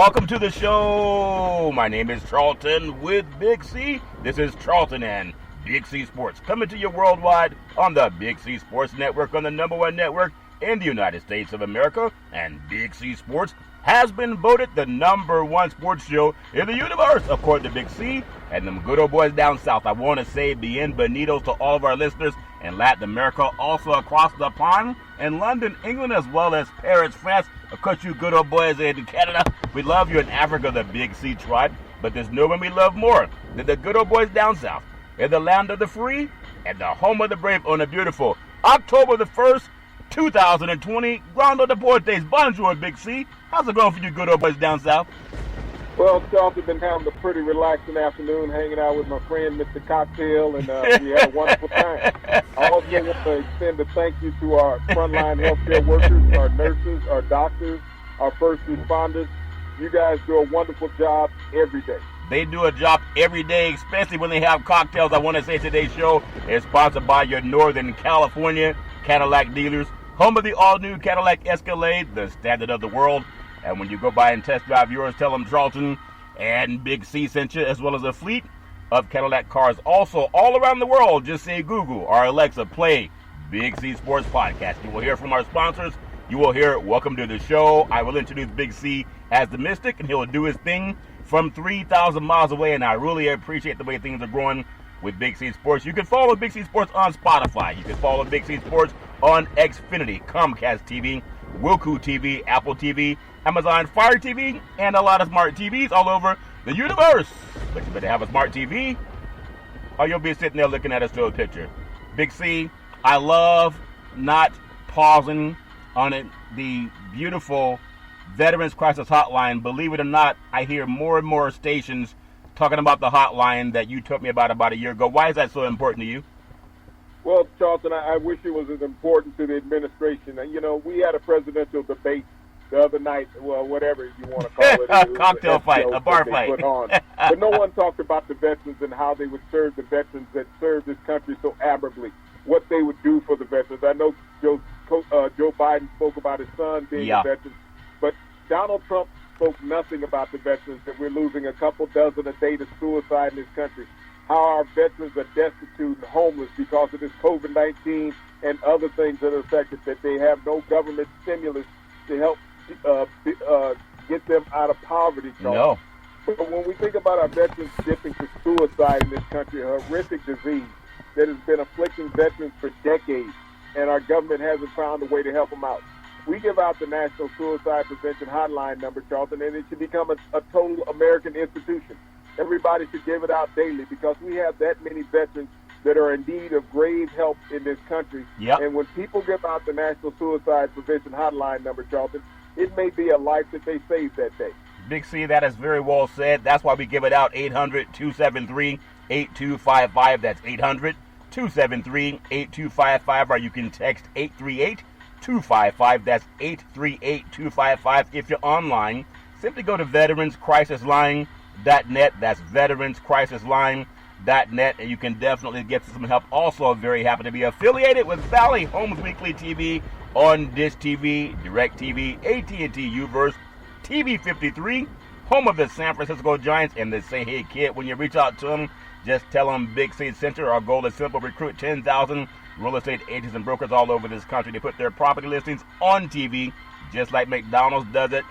Welcome to the show. My name is Charlton with Big C. This is Charlton and Big C Sports, coming to you worldwide on the Big C Sports Network, on the #1 network in the United States of America. And Big C Sports has been voted the #1 sports show in the universe, according to Big C and them good old boys down south. I want to say bienvenidos to all of our listeners in Latin America, also across the pond in London, England, as well as Paris, France. Of course, you good old boys in Canada. We love you in Africa, the Big C tribe. But there's no one we love more than the good old boys down south, in the land of the free and the home of the brave, on a beautiful October the 1st, 2020. Grando Deportes. Bonjour, Big C. How's it going for you good old boys down south? Well, Charlton, been having a pretty relaxing afternoon, hanging out with my friend, Mr. Cocktail, and we had a wonderful time. I also want to extend a thank you to our frontline healthcare workers, our nurses, our doctors, our first responders. You guys do a wonderful job every day. They do a job every day, especially when they have cocktails. I want to say today's show is sponsored by your Northern California Cadillac dealers, home of the all-new Cadillac Escalade, the standard of the world. And when you go by and test drive yours, tell them Charlton and Big C sent you, as well as a fleet of Cadillac cars. Also, all around the world, just say Google or Alexa, play Big C Sports Podcast. You will hear from our sponsors. You will hear welcome to the show. I will introduce Big C as the Mystic, and he'll do his thing from 3,000 miles away. And I really appreciate the way things are growing with Big C Sports. You can follow Big C Sports on Spotify. You can follow Big C Sports on Xfinity, Comcast TV, Roku TV, Apple TV, Amazon Fire TV, and a lot of smart TVs all over the universe. But you better have a smart TV, or you'll be sitting there looking at a still picture. Big C, I love not pausing on it. The beautiful Veterans Crisis Hotline. Believe it or not, I hear more and more stations talking about the hotline that you told me about a year ago. Why is that so important to you? Well, Charlton, I wish it was as important to the administration. You know, we had a presidential debate the other night, well, whatever you want to call it. A cocktail fight, a bar fight. But no one talked about the veterans and how they would serve the veterans that served this country so admirably, what they would do for the veterans. I know Joe Biden spoke about his son being a veteran, but Donald Trump spoke nothing about the veterans, that we're losing a couple dozen a day to suicide in this country, how our veterans are destitute and homeless because of this COVID-19 and other things that are affected, that they have no government stimulus to help get them out of poverty. No. But when we think about our veterans dipping to suicide in this country, a horrific disease that has been afflicting veterans for decades, and our government hasn't found a way to help them out. We give out the National Suicide Prevention Hotline number, Charlton, and it should become a total American institution. Everybody should give it out daily, because we have that many veterans that are in need of grave help in this country. Yep. And when people give out the National Suicide Prevention Hotline number, Charlton, it may be a life that they saved that day. Big C, that is very well said. That's why we give it out, 800-273-8255. That's 800-273-8255, or you can text 838-255. That's 838-255. If you're online, simply go to veteranscrisisline.net. That's veteranscrisisline.net, and you can definitely get some help. Also, very happy to be affiliated with Valley Homes Weekly TV on Dish TV, DirecTV, AT&T Uverse, TV 53, home of the San Francisco Giants, and the Say Hey Kid. When you reach out to them, just tell them Big C Center. Our goal is simple: recruit 10,000 real estate agents and brokers all over this country to put their property listings on TV, just like McDonald's does it.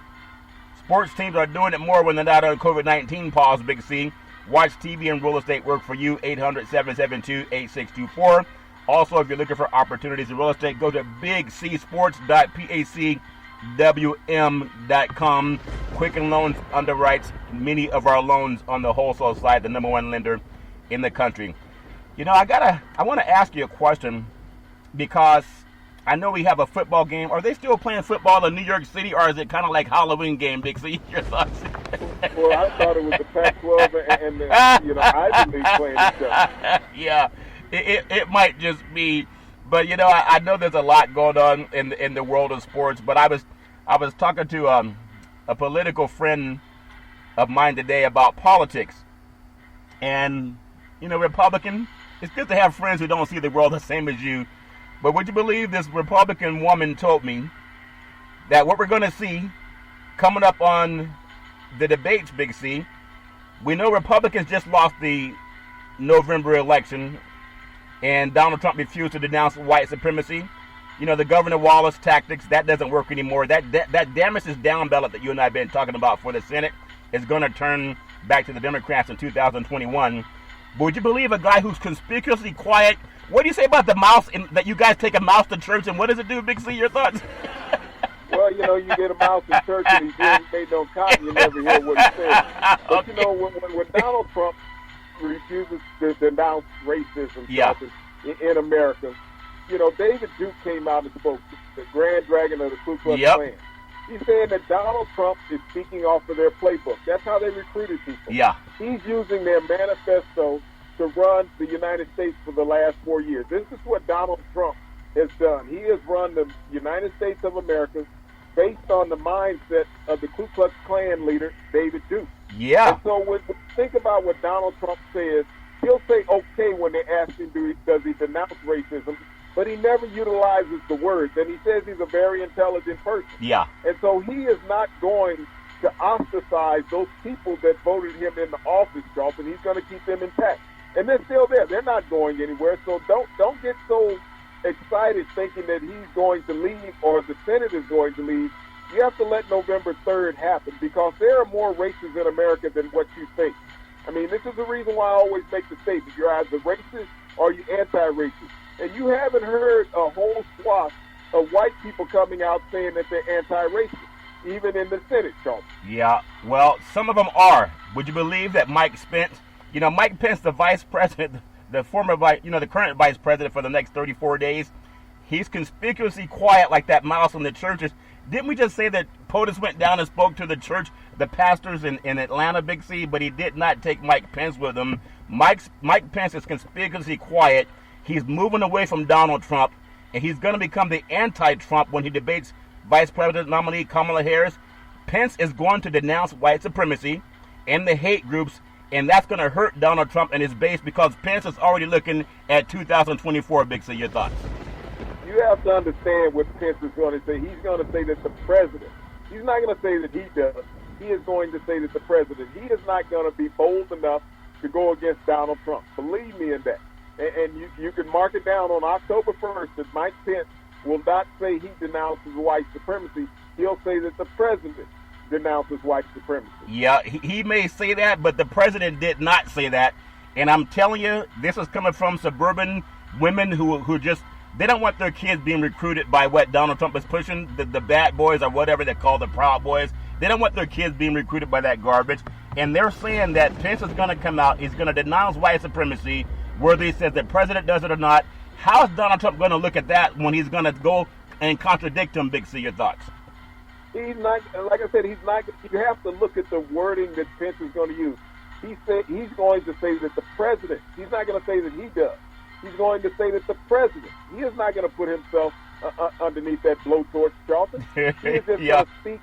Sports teams are doing it more when they're not on COVID-19 pause, Big C. Watch TV and real estate work for you, 800-772-8624. Also, if you're looking for opportunities in real estate, go to bigcsports.pacwm.com. Quicken Loans underwrites many of our loans on the wholesale side, the #1 lender in the country. You know, I want to ask you a question, because I know we have a football game. Are they still playing football in New York City, or is it kind of like Halloween game, Big C? Your thoughts? Well, I thought it was the Pac-12 and the Ivy League playing each other. Yeah, it might just be, but I know there's a lot going on in the world of sports. But I was talking to a political friend of mine today about politics, and Republican. It's good to have friends who don't see the world the same as you. But would you believe this Republican woman told me that what we're going to see coming up on the debates, Big C, we know Republicans just lost the November election, and Donald Trump refused to denounce white supremacy. The Governor Wallace tactics, that doesn't work anymore. That damages down ballot that you and I have been talking about for the Senate is going to turn back to the Democrats in 2021. But would you believe a guy who's conspicuously quiet? What do you say about the mouse, that you guys take a mouse to church, and what does it do, Big C? Your thoughts? Well, you get a mouse in church and he made no comment, you never hear what he says. But, Okay. when Donald Trump refuses to denounce racism Yeah. in America, David Duke came out and spoke, the Grand Dragon of the Ku Klux Yep. Klan. He's saying that Donald Trump is speaking off of their playbook. That's how they recruited people. Yeah. He's using their manifesto to run the United States for the last 4 years. This is what Donald Trump has done. He has run the United States of America based on the mindset of the Ku Klux Klan leader, David Duke. Yeah. And so when think about what Donald Trump says, he'll say okay when they ask him, does he denounce racism? But he never utilizes the words. And he says he's a very intelligent person. Yeah. And so he is not going to ostracize those people that voted him into office, Charlton. He's going to keep them intact. And they're still there. They're not going anywhere. So don't get so excited thinking that he's going to leave or the Senate is going to leave. You have to let November 3rd happen because there are more races in America than what you think. I mean, this is the reason why I always make the statement. You're either racist or you're anti-racist. And you haven't heard a whole swath of white people coming out saying that they're anti-racist, even in the Senate, Charles. Yeah, well, some of them are. Would you believe that Mike Pence, Mike Pence, the vice president, the current vice president for the next 34 days, he's conspicuously quiet like that mouse in the churches. Didn't we just say that POTUS went down and spoke to the church, the pastors in Atlanta, Big C, but he did not take Mike Pence with him? Mike Pence is conspicuously quiet. He's moving away from Donald Trump, and he's going to become the anti-Trump when he debates Vice President nominee Kamala Harris. Pence is going to denounce white supremacy and the hate groups, and that's going to hurt Donald Trump and his base because Pence is already looking at 2024, Big C. Your thoughts? You have to understand what Pence is going to say. He's going to say that the president, he's not going to say that he does. He is going to say that the president, he is not going to be bold enough to go against Donald Trump. Believe me in that. And you can mark it down on October 1st that Mike Pence will not say he denounces white supremacy. He'll say that the president denounces white supremacy. Yeah, he may say that, but the president did not say that. And I'm telling you, this is coming from suburban women who just, they don't want their kids being recruited by what Donald Trump is pushing, the bad boys or whatever they call the Proud Boys. They don't want their kids being recruited by that garbage. And they're saying that Pence is going to come out, he's going to denounce white supremacy, whether he says the president does it or not. How is Donald Trump going to look at that when he's going to go and contradict him, Big C? Your thoughts? He's not, like I said, he's not. You have to look at the wording that Pence is going to use. He said he's going to say that the president. He's not going to say that he does. He's going to say that the president. He is not going to put himself underneath that blowtorch, Charlton. He's just Yeah. going to speak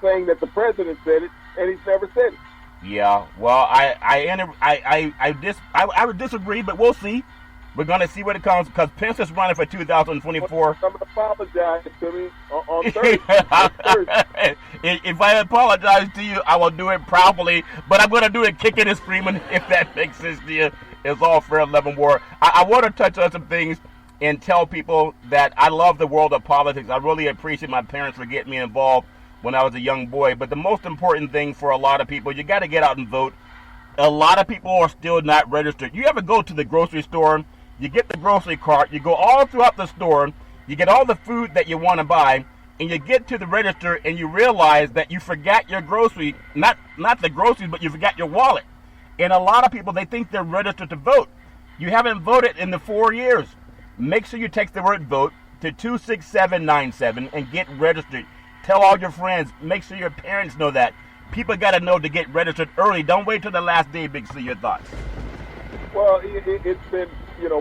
saying that the president said it, and he's never said it. Yeah, well, I would disagree, but we'll see. We're going to see what it comes, because Pence is running for 2024. I'm going to apologize to me on Thursday. If I apologize to you, I will do it properly, but I'm going to do it kicking and screaming, if that makes sense to you. It's all fair, love, and war. I want to touch on some things and tell people that I love the world of politics. I really appreciate my parents for getting me involved when I was a young boy. But the most important thing for a lot of people, you got to get out and vote. A lot of people are still not registered. You ever go to the grocery store, you get the grocery cart, you go all throughout the store, you get all the food that you want to buy, and you get to the register and you realize that you forgot your grocery, not the groceries, but you forgot your wallet. And a lot of people, they think they're registered to vote. You haven't voted in the 4 years. Make sure you text the word vote to 26797 and get registered. Tell all your friends. Make sure your parents know that. People got to know to get registered early. Don't wait till the last day, Big C. Your thoughts? Well, it's been,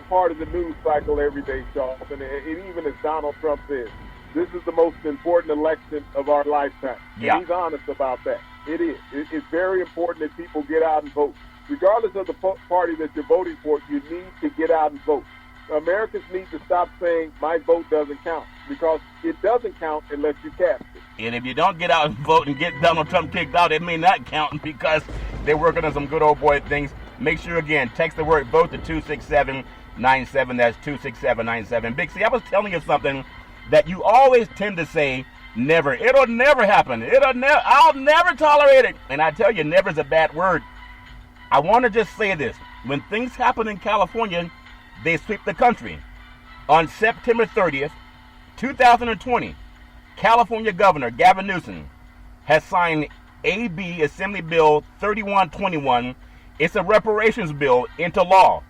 part of the news cycle every day, Charles. And even as Donald Trump says, this is the most important election of our lifetime. Yeah. And he's honest about that. It is. It's very important that people get out and vote. Regardless of the party that you're voting for, you need to get out and vote. Americans need to stop saying my vote doesn't count, because it doesn't count unless you cast it. And if you don't get out and vote and get Donald Trump kicked out, it may not count because they're working on some good old boy things. Make sure, again, text the word vote to 26797. That's 26797. Big C, I was telling you something that you always tend to say, never. It'll never happen. I'll never tolerate it. And I tell you, never is a bad word. I want to just say this. When things happen in California, they sweep the country. On September 30th, 2020, California Governor Gavin Newsom has signed AB Assembly Bill 3121. It's a reparations bill into law.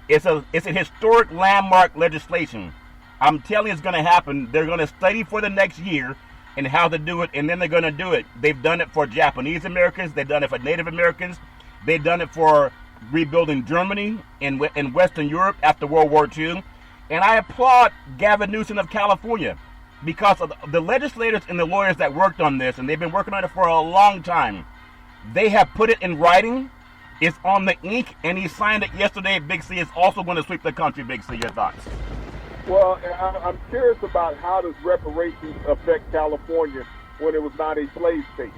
It's a historic landmark legislation. I'm telling you it's going to happen. They're going to study for the next year and how to do it, and then they're going to do it. They've done it for Japanese Americans. They've done it for Native Americans. They've done it for rebuilding Germany and Western Europe after World War II. And I applaud Gavin Newsom of California because of the legislators and the lawyers that worked on this, and they've been working on it for a long time. They have put it in writing. It's on the ink, and he signed it yesterday. Big C is also going to sweep the country. Big C, your thoughts? Well, I'm curious about how does reparations affect California when it was not a slave state?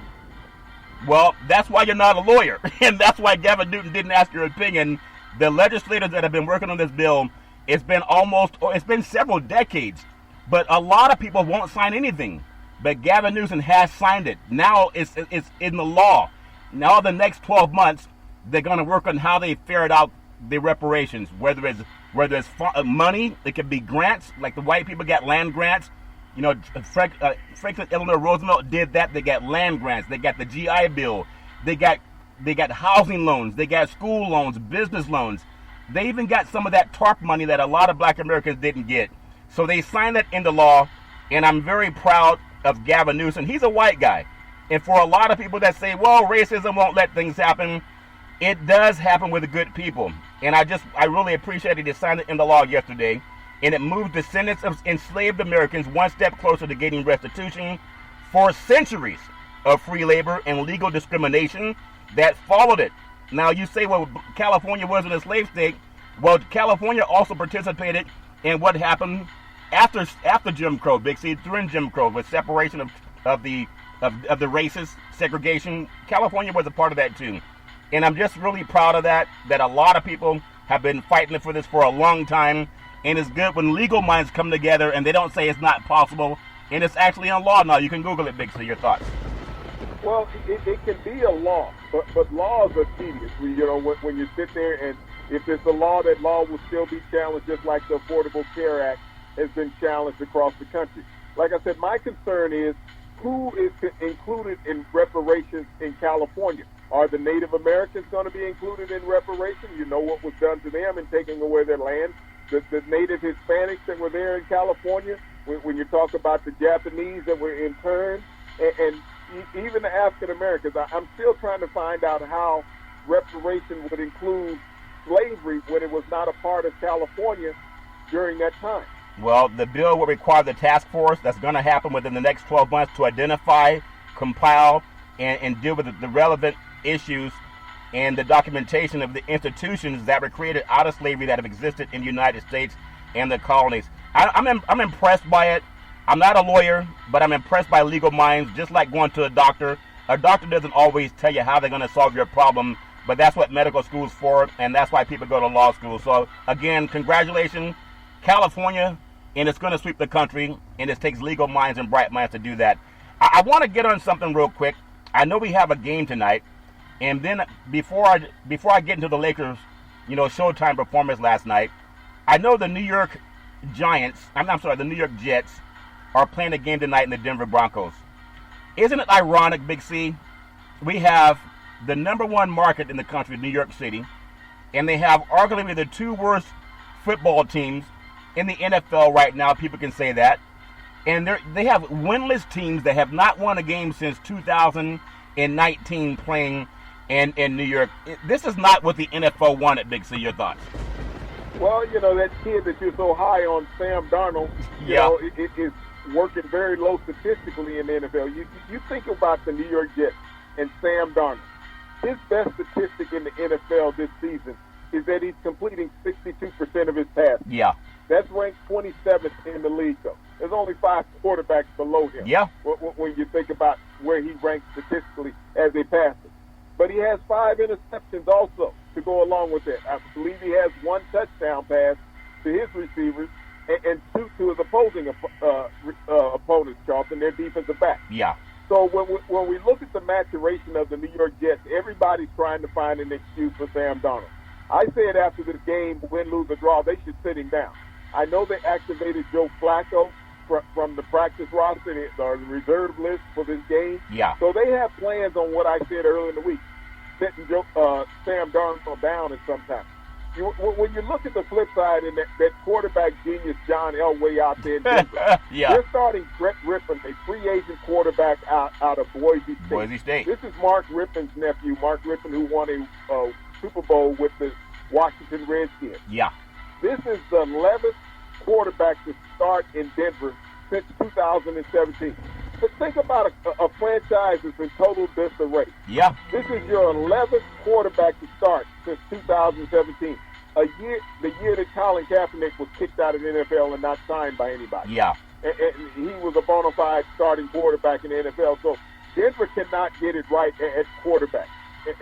Well, that's why you're not a lawyer, and that's why Gavin Newsom didn't ask your opinion. The legislators that have been working on this bill, it's been several decades, but a lot of people won't sign anything. But Gavin Newsom has signed it. Now it's in the law. Now the next 12 months, they're going to work on how they ferret out the reparations, whether it's money, it could be grants, like the white people got land grants. You know, Franklin Eleanor Roosevelt did that. They got land grants. They got the GI Bill. They got housing loans. They got school loans, business loans. They even got some of that TARP money that a lot of black Americans didn't get. So they signed that into law, and I'm very proud of Gavin Newsom. He's a white guy. And for a lot of people that say, well, racism won't let things happen, it does happen with the good people. And I really appreciated he signed it into law yesterday. And it moved descendants of enslaved Americans one step closer to getting restitution for centuries of free labor and legal discrimination that followed it. Now you say, well, California wasn't a slave state. Well, California also participated in what happened after Jim Crow, Big C, during Jim Crow, with separation of the races, segregation. California was a part of that too. And I'm just really proud of that a lot of people have been fighting for this for a long time. And it's good when legal minds come together and they don't say it's not possible. And it's actually in law now. You can Google it, Big C. Your thoughts? Well, it can be a law, but laws are tedious. When you sit there and if it's a law, that law will still be challenged, just like the Affordable Care Act has been challenged across the country. Like I said, my concern is who is included in reparations in California. Are the Native Americans going to be included in reparations? You know what was done to them in taking away their land. The Native Hispanics that were there in California, when you talk about the Japanese that were interned, and even the African Americans, I'm still trying to find out how reparations would include slavery when it was not a part of California during that time. Well, the bill will require the task force that's going to happen within the next 12 months to identify, compile, and deal with the relevant issues and the documentation of the institutions that were created out of slavery that have existed in the United States and the colonies. I'm impressed by it. I'm not a lawyer, but I'm impressed by legal minds, just like going to a doctor. A doctor doesn't always tell you how they're going to solve your problem, but that's what medical school's for, and that's why people go to law school. So, again, congratulations, California, and it's going to sweep the country, and it takes legal minds and bright minds to do that. I want to get on something real quick. I know we have a game tonight. And then before I get into the Lakers, Showtime performance last night, I know the New York the New York Jets are playing a game tonight in the Denver Broncos. Isn't it ironic, Big C? We have the number one market in the country, New York City, and they have arguably the two worst football teams in the NFL right now. People can say that. And they have winless teams that have not won a game since 2019 playing in New York. This is not what the NFL wanted, Big C. Your thoughts? Well, that kid that you're so high on, Sam Darnold, it is working very low statistically in the NFL. You think about the New York Jets and Sam Darnold. His best statistic in the NFL this season is that he's completing 62% of his passes. Yeah. That's ranked 27th in the league, though. There's only 5 quarterbacks below him. Yeah. When you think where he ranks statistically as a passer. But he has 5 interceptions also to go along with that. I believe he has 1 touchdown pass to his receivers and 2 to his opposing opponents, Charlton, their defensive back. Yeah. So when we look at the maturation of the New York Jets, everybody's trying to find an excuse for Sam Darnold. I said after the game, win, lose, or draw, they should sit him down. I know they activated Joe Flacco from the practice roster, the reserve list for this game. Yeah. So they have plans on what I said earlier in the week, setting Sam Darnold down at some time. When you look at the flip side and that quarterback genius John Elway out there in Denver, yeah. They're starting Brett Rippon, a free agent quarterback out of Boise State. This is Mark Rippon's nephew, Mark Rippon, who won a Super Bowl with the Washington Redskins. Yeah. This is the 11th quarterback to start in Denver since 2017. But think about a franchise that's in total disarray. Yeah. This is your 11th quarterback to start since 2017. The year that Colin Kaepernick was kicked out of the NFL and not signed by anybody. Yeah. And he was a bona fide starting quarterback in the NFL. So Denver cannot get it right at quarterback.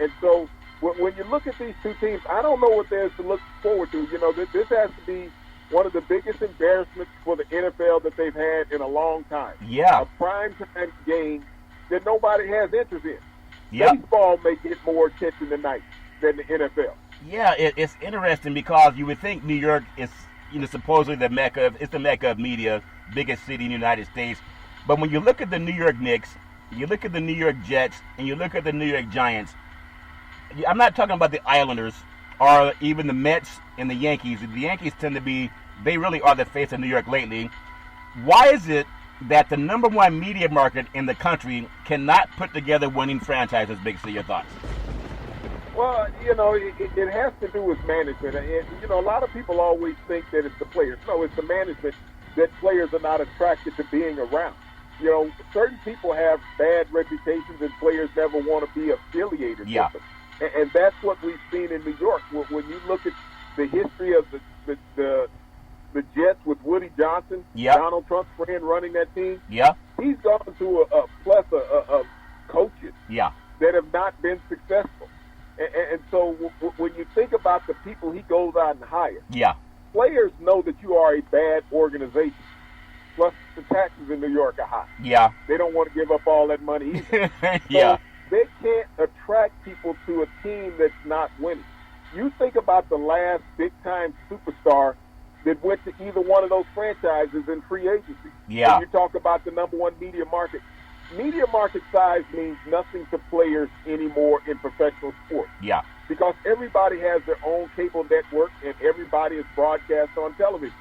And so when you look at these two teams, I don't know what there's to look forward to. You know, this has to be one of the biggest embarrassments for the NFL that they've had in a long time. Yeah. A primetime game that nobody has interest in. Yeah. Baseball may get more attention tonight than the NFL. Yeah, it's interesting because you would think New York is, supposedly the mecca of media, biggest city in the United States. But when you look at the New York Knicks, you look at the New York Jets, and you look at the New York Giants, I'm not talking about the Islanders or even the Mets and the Yankees. The Yankees tend to be, they really are the face of New York lately. Why is it that the number one media market in the country cannot put together winning franchises? Big C, your thoughts? Well, it has to do with management. And, a lot of people always think that it's the players. No, it's the management that players are not attracted to being around. Certain people have bad reputations and players never want to be affiliated with them. And that's what we've seen in New York. When you look at the history of the Jets with Woody Johnson, Donald Trump's friend running that team, he's gone through a plethora of coaches that have not been successful. And so when you think about the people he goes out and hires, players know that you are a bad organization. Plus, the taxes in New York are high. Yeah. They don't want to give up all that money either. Yeah. So they can't attract people to a team that's not winning. You think about the last big-time superstar that went to either one of those franchises in free agency. Yeah. When you talk about the number one media market. Media market size means nothing to players anymore in professional sports. Yeah. Because everybody has their own cable network and everybody is broadcast on television.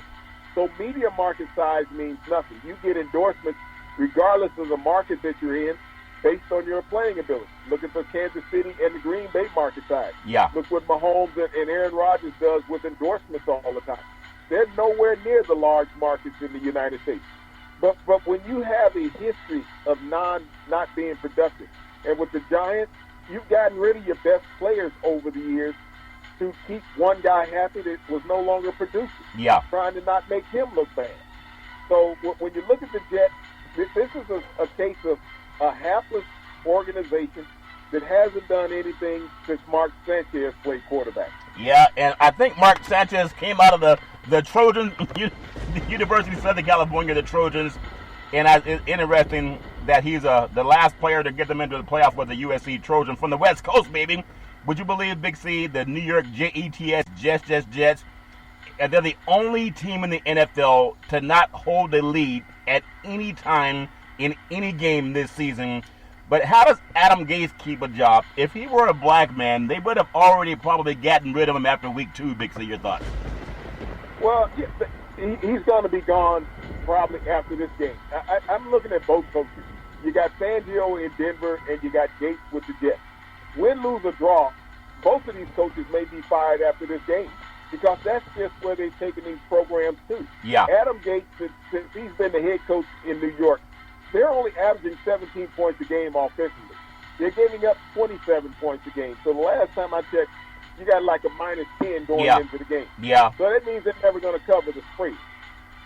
So media market size means nothing. You get endorsements regardless of the market that you're in based on your playing ability. Look at the Kansas City and the Green Bay market size. Yeah. Look what Mahomes and Aaron Rodgers does with endorsements all the time. They're nowhere near the large markets in the United States. But when you have a history of not being productive, and with the Giants, you've gotten rid of your best players over the years to keep one guy happy that was no longer producing. Yeah. Trying to not make him look bad. So when you look at the Jets, this is a case of a hapless organization that hasn't done anything since Mark Sanchez played quarterback. Yeah, and I think Mark Sanchez came out of the Trojans, the University of Southern California, the Trojans, and it's interesting that he's the last player to get them into the playoff was a USC Trojan from the West Coast, baby. Would you believe, Big C, the New York Jets, and they're the only team in the NFL to not hold the lead at any time in any game this season. But how does Adam Gase keep a job? If he were a black man, they would have already probably gotten rid of him after week 2, Big C. Your thoughts? Well, he's going to be gone probably after this game. I'm looking at both coaches. You got Fangio in Denver, and you got Gates with the Jets. Win, lose, or draw, both of these coaches may be fired after this game because that's just where they've taken these programs to. Yeah. Adam Gates, since he's been the head coach in New York, they're only averaging 17 points a game offensively. They're giving up 27 points a game. So the last time I checked, you got like a minus 10 going into the game. Yeah. So that means they're never going to cover the spread,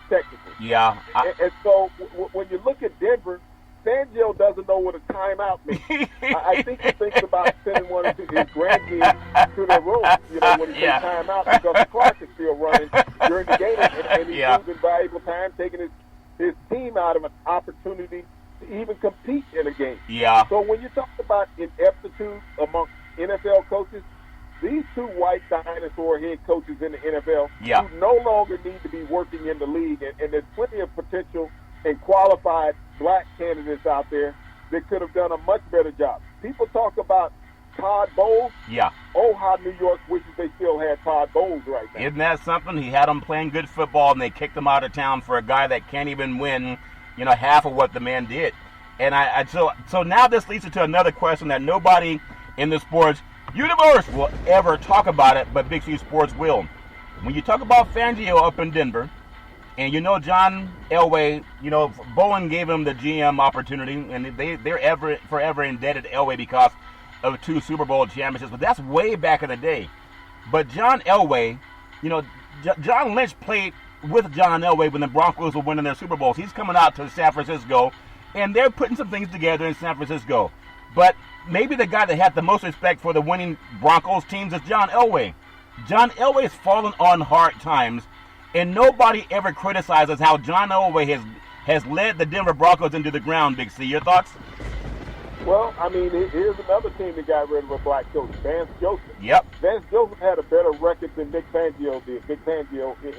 technically. Yeah. And so when you look at Denver, Fangio doesn't know what a timeout means. I think he thinks about sending one of his grandkids to their room, when he takes timeout, because the clock is still running during the game, and he's losing valuable time, taking his team out of an opportunity to even compete in a game. Yeah. So when you talk about ineptitude among NFL coaches, these two white dinosaur head coaches in the NFL who no longer need to be working in the league, and there's plenty of potential and qualified black candidates out there that could have done a much better job. People talk about Todd Bowles. Yeah. Oh, how New York wishes they still had Todd Bowles right now. Isn't that something? He had them playing good football, and they kicked him out of town for a guy that can't even win, half of what the man did. And so now this leads to another question that nobody in the sports universe will ever talk about it, but Big C Sports will. When you talk about Fangio up in Denver, and John Elway, Bowen gave him the GM opportunity, and they're forever indebted to Elway because of 2 Super Bowl championships, but that's way back in the day. But John Elway, John Lynch played with John Elway when the Broncos were winning their Super Bowls. He's coming out to San Francisco, and they're putting some things together in San Francisco. But maybe the guy that had the most respect for the winning Broncos teams is John Elway. John Elway's fallen on hard times, and nobody ever criticizes how John Elway has led the Denver Broncos into the ground, Big C. Your thoughts? Well, here's another team that got rid of a black coach, Vance Joseph. Yep. Vance Joseph had a better record than Nick Fangio did,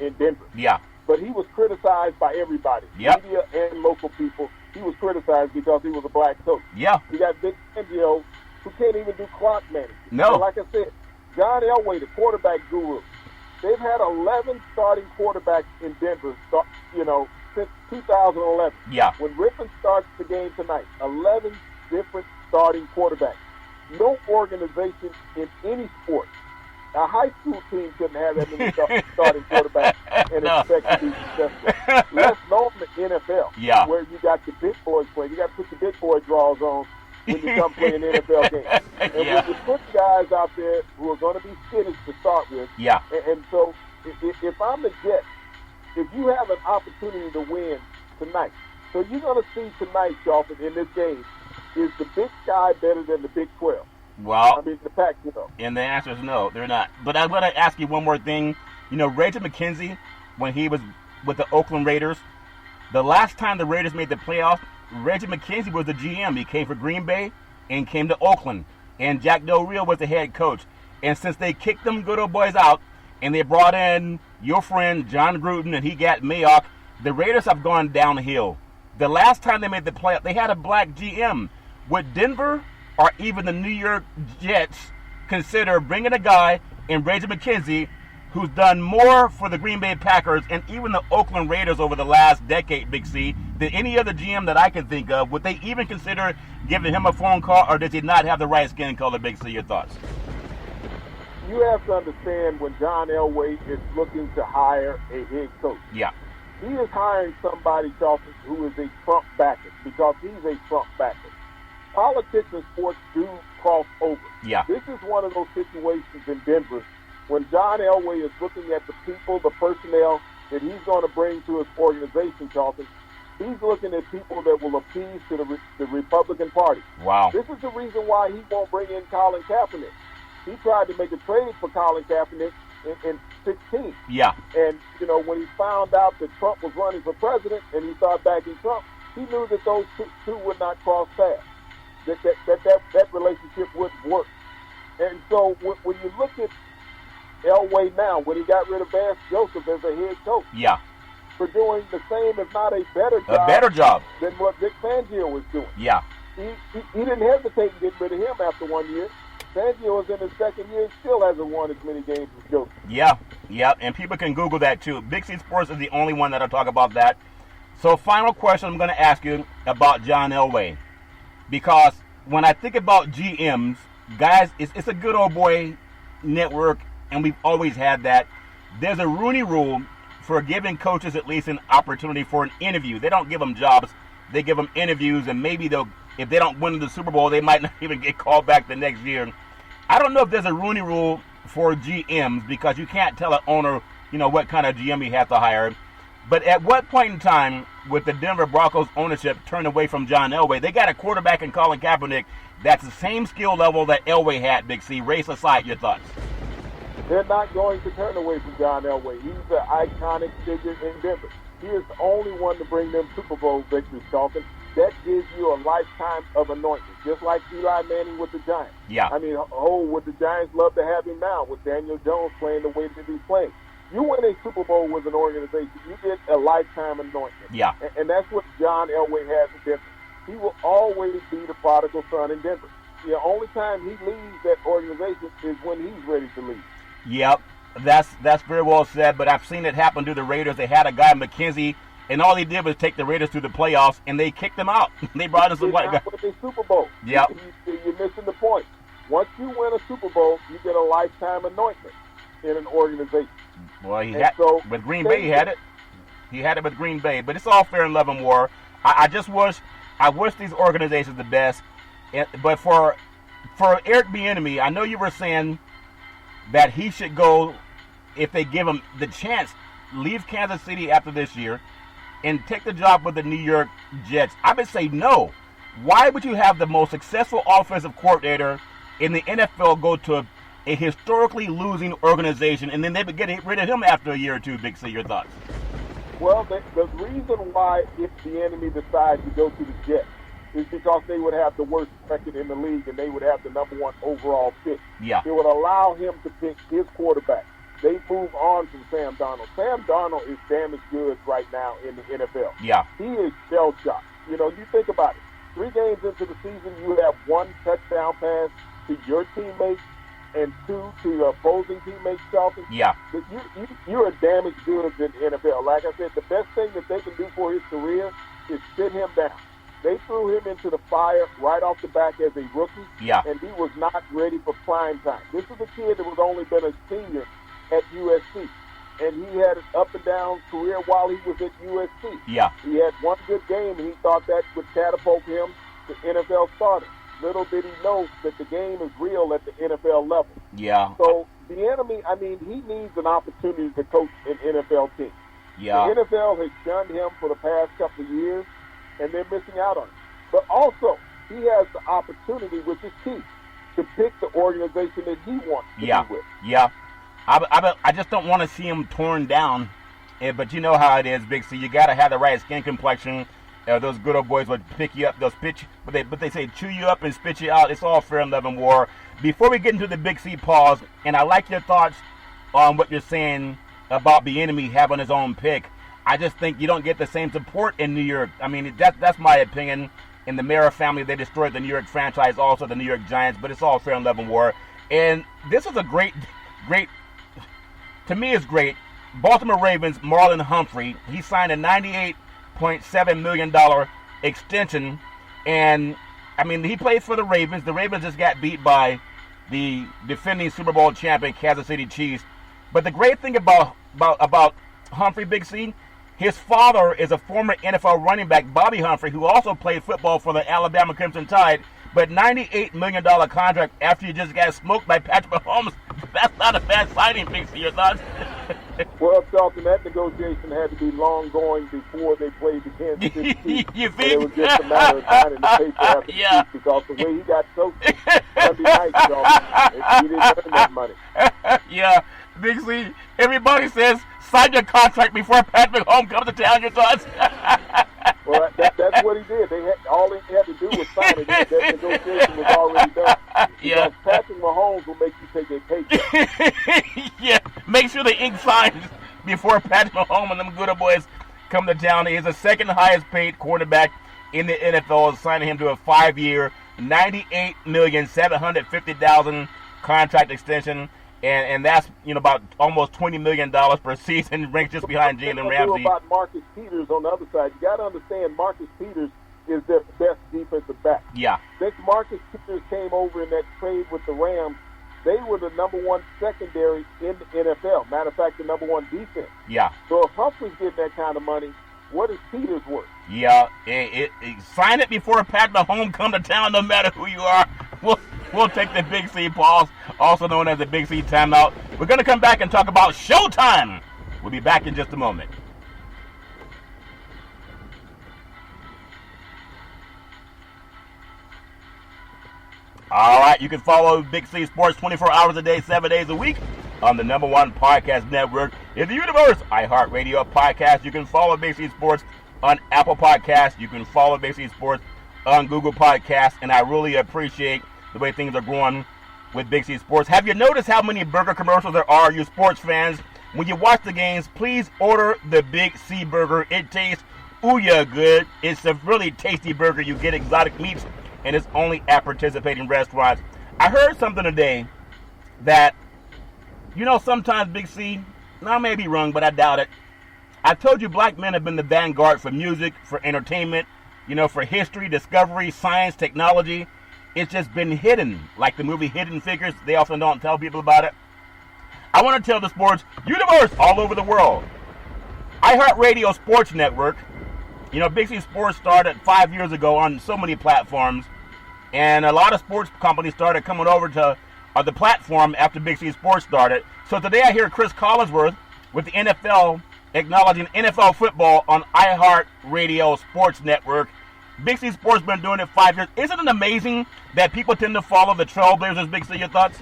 in Denver. Yeah. But he was criticized by everybody, media and local people. He was criticized because he was a black coach. Yeah. You got Nick Fangio, who can't even do clock management. No. And like I said, John Elway, the quarterback guru, they've had 11 starting quarterbacks in Denver, since 2011. Yeah. When Rippon starts the game tonight, 11 different starting quarterbacks. No organization in any sport. A high school team couldn't have that many starting quarterbacks and expect to be successful. Less known the NFL, where you got the big boys play. You got to put the big boy draws on when you come play an NFL game. And when you put guys out there who are going to be skittish to start with, and so if I'm the Jets, if you have an opportunity to win tonight, so you're going to see tonight, Charlton, in this game, is the Big Sky better than the Big 12? Well, the Pac-12. And the answer is no, they're not. But I'm going to ask you one more thing. Reggie McKenzie, when he was with the Oakland Raiders, the last time the Raiders made the playoffs, Reggie McKenzie was the GM. He came from Green Bay and came to Oakland. And Jack Del Rio was the head coach. And since they kicked them good old boys out and they brought in your friend John Gruden and he got Mayock, the Raiders have gone downhill. The last time they made the playoffs, they had a black GM. Would Denver or even the New York Jets consider bringing a guy in Reggie McKenzie who's done more for the Green Bay Packers and even the Oakland Raiders over the last decade, Big C, than any other GM that I can think of? Would they even consider giving him a phone call, or does he not have the right skin color, Big C? Your thoughts? You have to understand when John Elway is looking to hire a head coach. Yeah. He is hiring somebody, Charlton, who is a Trump backer, because he's a Trump backer. Politics and sports do cross over. Yeah. This is one of those situations in Denver when John Elway is looking at the people, the personnel that he's going to bring to his organization, Charlton. He's looking at people that will appease to the Republican Party. Wow. This is the reason why he won't bring in Colin Kaepernick. He tried to make a trade for Colin Kaepernick in 2016. Yeah. And, when he found out that Trump was running for president and he started backing Trump, he knew that those two would not cross paths, that relationship wouldn't work. And so when you look at Elway now, when he got rid of Vance Joseph as a head coach, for doing the same, if not a better job than what Vic Fangio was doing. Yeah. He didn't hesitate to get rid of him after 1 year. Fangio is in his second year and still hasn't won as many games as Joseph. Yeah, and people can Google that too. Big C Sports is the only one that'll talk about that. So final question I'm going to ask you about John Elway. Because when I think about GMs, guys, it's a good old boy network, and we've always had that. There's a Rooney Rule for giving coaches at least an opportunity for an interview. They don't give them jobs. They give them interviews, and maybe if they don't win the Super Bowl, they might not even get called back the next year. I don't know if there's a Rooney Rule for GMs because you can't tell an owner, what kind of GM you have to hire. But at what point in time, with the Denver Broncos ownership turned away from John Elway, they got a quarterback in Colin Kaepernick that's the same skill level that Elway had, Big C. Race aside, your thoughts. They're not going to turn away from John Elway. He's an iconic figure in Denver. He is the only one to bring them Super Bowl victories, Dalton. That gives you a lifetime of anointment, just like Eli Manning with the Giants. Yeah. I mean, would the Giants love to have him now with Daniel Jones playing the way that he's playing? You win a Super Bowl with an organization, you get a lifetime anointment. Yeah. And that's what John Elway has in Denver. He will always be the prodigal son in Denver. The only time he leaves that organization is when he's ready to leave. Yep, that's very well said, but I've seen it happen to the Raiders. They had a guy, McKenzie, and all he did was take the Raiders to the playoffs, and they kicked him out. They brought in some white guys. It's not a Super Bowl. Yep. You're missing the point. Once you win a Super Bowl, you get a lifetime anointment in an organization. Well, with Green Bay, he had it. He had it with Green Bay, but it's all fair in love and war. I wish these organizations the best, but for Eric Bieniemy, I know you were saying that he should go, if they give him the chance, leave Kansas City after this year and take the job with the New York Jets. I would say no. Why would you have the most successful offensive coordinator in the NFL go to a historically losing organization, and then they would get rid of him after a year or two? Big C, your thoughts? Well, the reason why if the enemy decides to go to the Jets is because they would have the worst record in the league and they would have the number one overall pick. Yeah. It would allow him to pick his quarterback. They move on from Sam Darnold. Sam Darnold is damaged goods right now in the NFL. Yeah. He is shell-shocked. You think about it. 3 games into the season, you have 1 touchdown pass to your teammates and 2 to the opposing teammates, Charlton. Yeah. You're a damaged goods in the NFL. Like I said, the best thing that they can do for his career is sit him down. They threw him into the fire right off the back as a rookie, and he was not ready for prime time. This is a kid that was only been a senior at USC, and he had an up-and-down career while he was at USC. Yeah. He had 1 good game, and he thought that would catapult him to NFL starter. Little did he know that the game is real at the NFL level. Yeah. So the enemy, he needs an opportunity to coach an NFL team. Yeah. The NFL has shunned him for the past couple of years, and they're missing out on it. But also, he has the opportunity, which is key, to pick the organization that he wants to be with. Yeah. I just don't want to see him torn down. But you know how it is, Big C. You got to have the right skin complexion. Those good old boys would pick you up. They'll spit you, but they say chew you up and spit you out. It's all fair in love and war. Before we get into the Big C pause, and I like your thoughts on what you're saying about Bieniemy having his own pick. I just think you don't get the same support in New York. That's my opinion. In the Mara family, they destroyed the New York franchise, also the New York Giants, but it's all fair and love and war. And this is a great, to me it's great. Baltimore Ravens, Marlon Humphrey, he signed a $98.7 million extension. And, he played for the Ravens. The Ravens just got beat by the defending Super Bowl champion Kansas City Chiefs. But the great thing about Humphrey, Big C, his father is a former NFL running back, Bobby Humphrey, who also played football for the Alabama Crimson Tide. But $98 million contract after you just got smoked by Patrick Mahomes, that's not a bad signing, Big C. Your thoughts? Well, Charlton, that negotiation had to be long going before they played the Kansas City Chiefs. You think? It was just a matter of signing the paper after the Chiefs because the way he got soaked Sunday night, Charlton, he didn't earn that money. Yeah, Big C, everybody says sign your contract before Patrick Mahomes comes to town. Your thoughts? Well, that's what he did. All he had to do was sign it. That negotiation was already done. Because Patrick Mahomes will make you take a paycheck. Yeah, make sure the ink signs before Patrick Mahomes and them good old boys come to town. He is the second highest paid quarterback in the NFL, signing him to a 5-year, $98,750,000 contract extension. And that's, about almost $20 million per season, ranked just behind Jalen Ramsey. About Marcus Peters on the other side. You got to understand Marcus Peters is their best defensive back. Yeah. Since Marcus Peters came over in that trade with the Rams, they were the number 1 secondary in the NFL. Matter of fact, the number 1 defense. Yeah. So if Humphrey's getting that kind of money, what is Peters worth? Yeah. Sign it before Pat Mahomes come to town, no matter who you are. We'll take the Big C pause, also known as the Big C timeout. We're going to come back and talk about Showtime. We'll be back in just a moment. All right, you can follow Big C Sports 24 hours a day, 7 days a week on the #1 podcast network in the universe, iHeartRadio podcast. You can follow Big C Sports on Apple Podcasts. You can follow Big C Sports on Google Podcasts, and I really appreciate the way things are going with Big C Sports. Have you noticed how many burger commercials there are, you sports fans? When you watch the games, please order the Big C burger. It tastes ooh-yeah good. It's a really tasty burger. You get exotic meats, and it's only at participating restaurants. I heard something today that, sometimes Big C, I may be wrong, but I doubt it. I told you black men have been the vanguard for music, for entertainment, for history, discovery, science, technology. It's just been hidden, like the movie Hidden Figures. They often don't tell people about it. I want to tell the sports universe all over the world. iHeartRadio Sports Network, Big C Sports started 5 years ago on so many platforms, and a lot of sports companies started coming over to the platform after Big C Sports started. So today I hear Chris Collinsworth with the NFL acknowledging NFL football on iHeartRadio Sports Network. Big C Sports been doing it 5 years. Isn't it amazing that people tend to follow the trailblazers? Big C, your thoughts?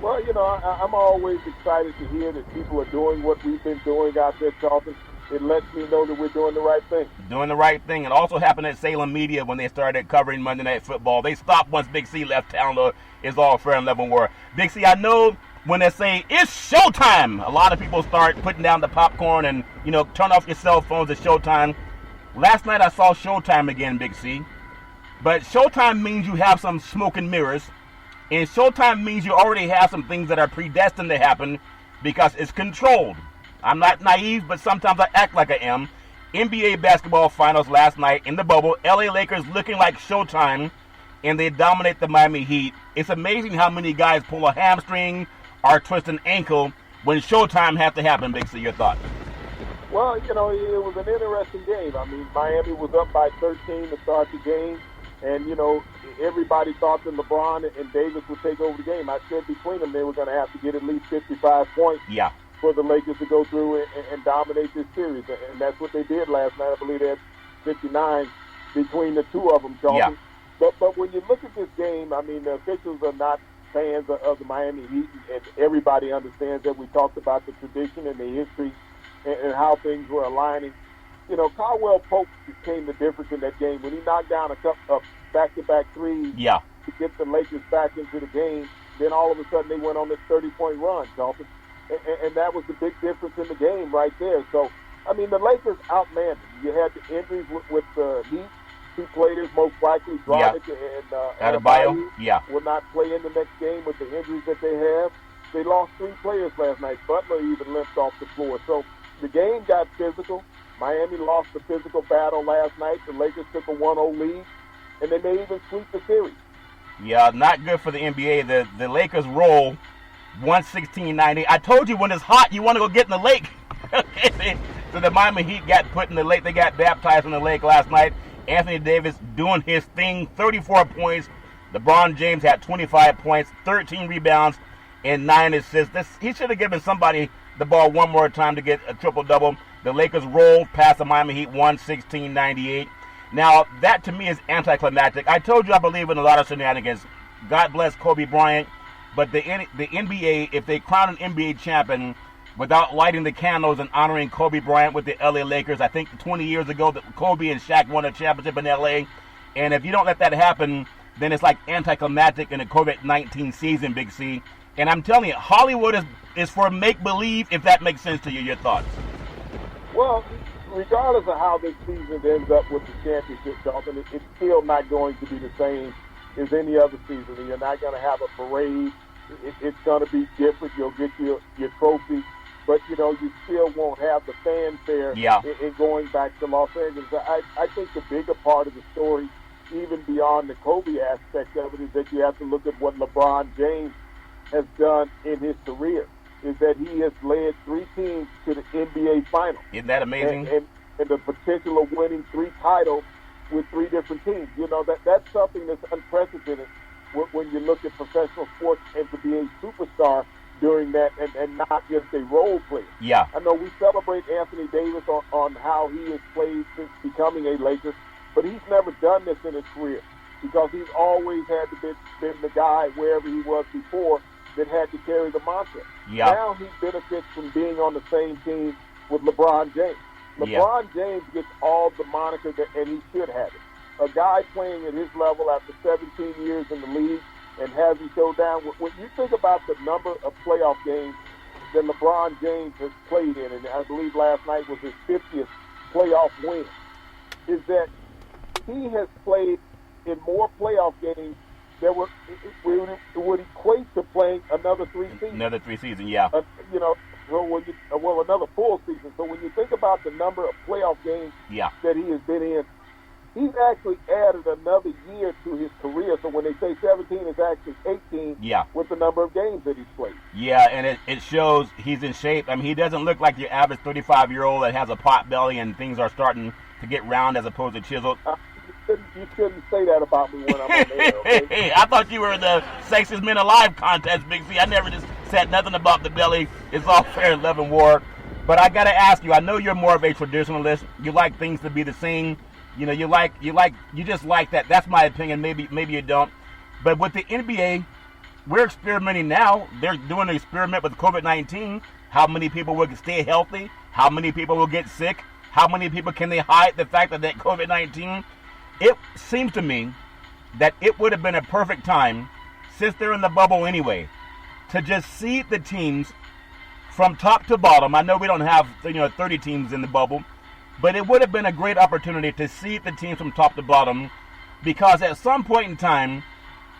Well, I'm always excited to hear that people are doing what we've been doing out there, Charlton. It lets me know that we're doing the right thing. Doing the right thing. It also happened at Salem Media when they started covering Monday Night Football. They stopped once Big C left town, though. It's all fair and level war. Big C, I know when they say, it's showtime, a lot of people start putting down the popcorn and, turn off your cell phones. It's showtime. Last night I saw Showtime again, Big C. But Showtime means you have some smoke and mirrors. And Showtime means you already have some things that are predestined to happen because it's controlled. I'm not naive, but sometimes I act like I am. NBA basketball finals last night in the bubble. LA Lakers looking like Showtime, and they dominate the Miami Heat. It's amazing how many guys pull a hamstring or twist an ankle when Showtime has to happen, Big C. Your thoughts? Well, it was an interesting game. I mean, Miami was up by 13 to start the game, and, everybody thought that LeBron and Davis would take over the game. I said between them they were going to have to get at least 55 points. Yeah. For the Lakers to go through and dominate this series. And that's what they did last night. I believe they had 59 between the two of them, Charlton. Yeah. But when you look at this game, I mean, the officials are not fans of the Miami Heat, and everybody understands that. We talked about the tradition and the history and how things were aligning. Caldwell Pope became the difference in that game. When he knocked down a couple of back-to-back threes to get the Lakers back into the game, then all of a sudden they went on this 30-point run, Charlton. And that was the big difference in the game right there. So, I mean, the Lakers outmanned them. You had the injuries with the Heat. Two players, most likely, Dragic and Adebayo will not play in the next game with the injuries that they have. They lost 3 players last night. Butler even limped off the floor. So the game got physical. Miami lost the physical battle last night. The Lakers took a 1-0 lead, and they may even sweep the series. Yeah, not good for the NBA. The Lakers roll 116-90. I told you when it's hot, you want to go get in the lake. So the Miami Heat got put in the lake. They got baptized in the lake last night. Anthony Davis doing his thing, 34 points. LeBron James had 25 points, 13 rebounds, and 9 assists. He should have given somebody the ball one more time to get a triple-double. The Lakers rolled past the Miami Heat 116-98. Now, that to me is anticlimactic. I told you I believe in a lot of shenanigans. God bless Kobe Bryant. But the NBA, if they crown an NBA champion without lighting the candles and honoring Kobe Bryant with the LA Lakers, I think 20 years ago that Kobe and Shaq won a championship in LA. And if you don't let that happen, then it's like anticlimactic in the COVID-19 season, Big C. And I'm telling you, Hollywood is for make-believe, if that makes sense to you. Your thoughts? Well, regardless of how this season ends up with the championship, Dalton, it's still not going to be the same as any other season. You're not going to have a parade. It's going to be different. You'll get your trophy, but, you still won't have the fanfare in going back to Los Angeles. I think the bigger part of the story, even beyond the Kobe aspect of it, is that you have to look at what LeBron James has done in his career, is that he has led 3 teams to the NBA Finals. Isn't that amazing? And the potential of winning 3 titles with 3 different teams. That's something that's unprecedented when you look at professional sports, and to be a superstar during that and not just a role player. Yeah. I know we celebrate Anthony Davis on how he has played since becoming a Laker, but he's never done this in his career. because he's always had to been the guy wherever he was before that had to carry the mantra. Yeah. Now he benefits from being on the same team with LeBron James. LeBron James gets all the moniker, and he should have it. A guy playing at his level after 17 years in the league and hasn't showed down. When you think about the number of playoff games that LeBron James has played in, and I believe last night was his 50th playoff win, is that he has played in more playoff games that would equate to playing another 3 seasons. Another 3 seasons, yeah. Another full season. So when you think about the number of playoff games that he has been in, he's actually added another year to his career. So when they say 17, it's actually 18 with the number of games that he's played. Yeah, and it shows he's in shape. I mean, he doesn't look like your average 35-year-old that has a pot belly and things are starting to get round as opposed to chiseled. You shouldn't say that about me when I'm on there, okay? Hey, I thought you were in the Sexiest Men Alive contest, Big C. I never just said nothing about the belly. It's all fair in love and war. But I got to ask you, I know you're more of a traditionalist. You like things to be the same. You know, you just like that. That's my opinion. Maybe you don't. But with the NBA, we're experimenting now. They're doing an experiment with COVID-19. How many people will stay healthy? How many people will get sick? How many people can they hide the fact that COVID-19? It seems to me that it would have been a perfect time, since they're in the bubble anyway, to just seed the teams from top to bottom. I know we don't have 30 teams in the bubble, but it would have been a great opportunity to seed the teams from top to bottom, because at some point in time,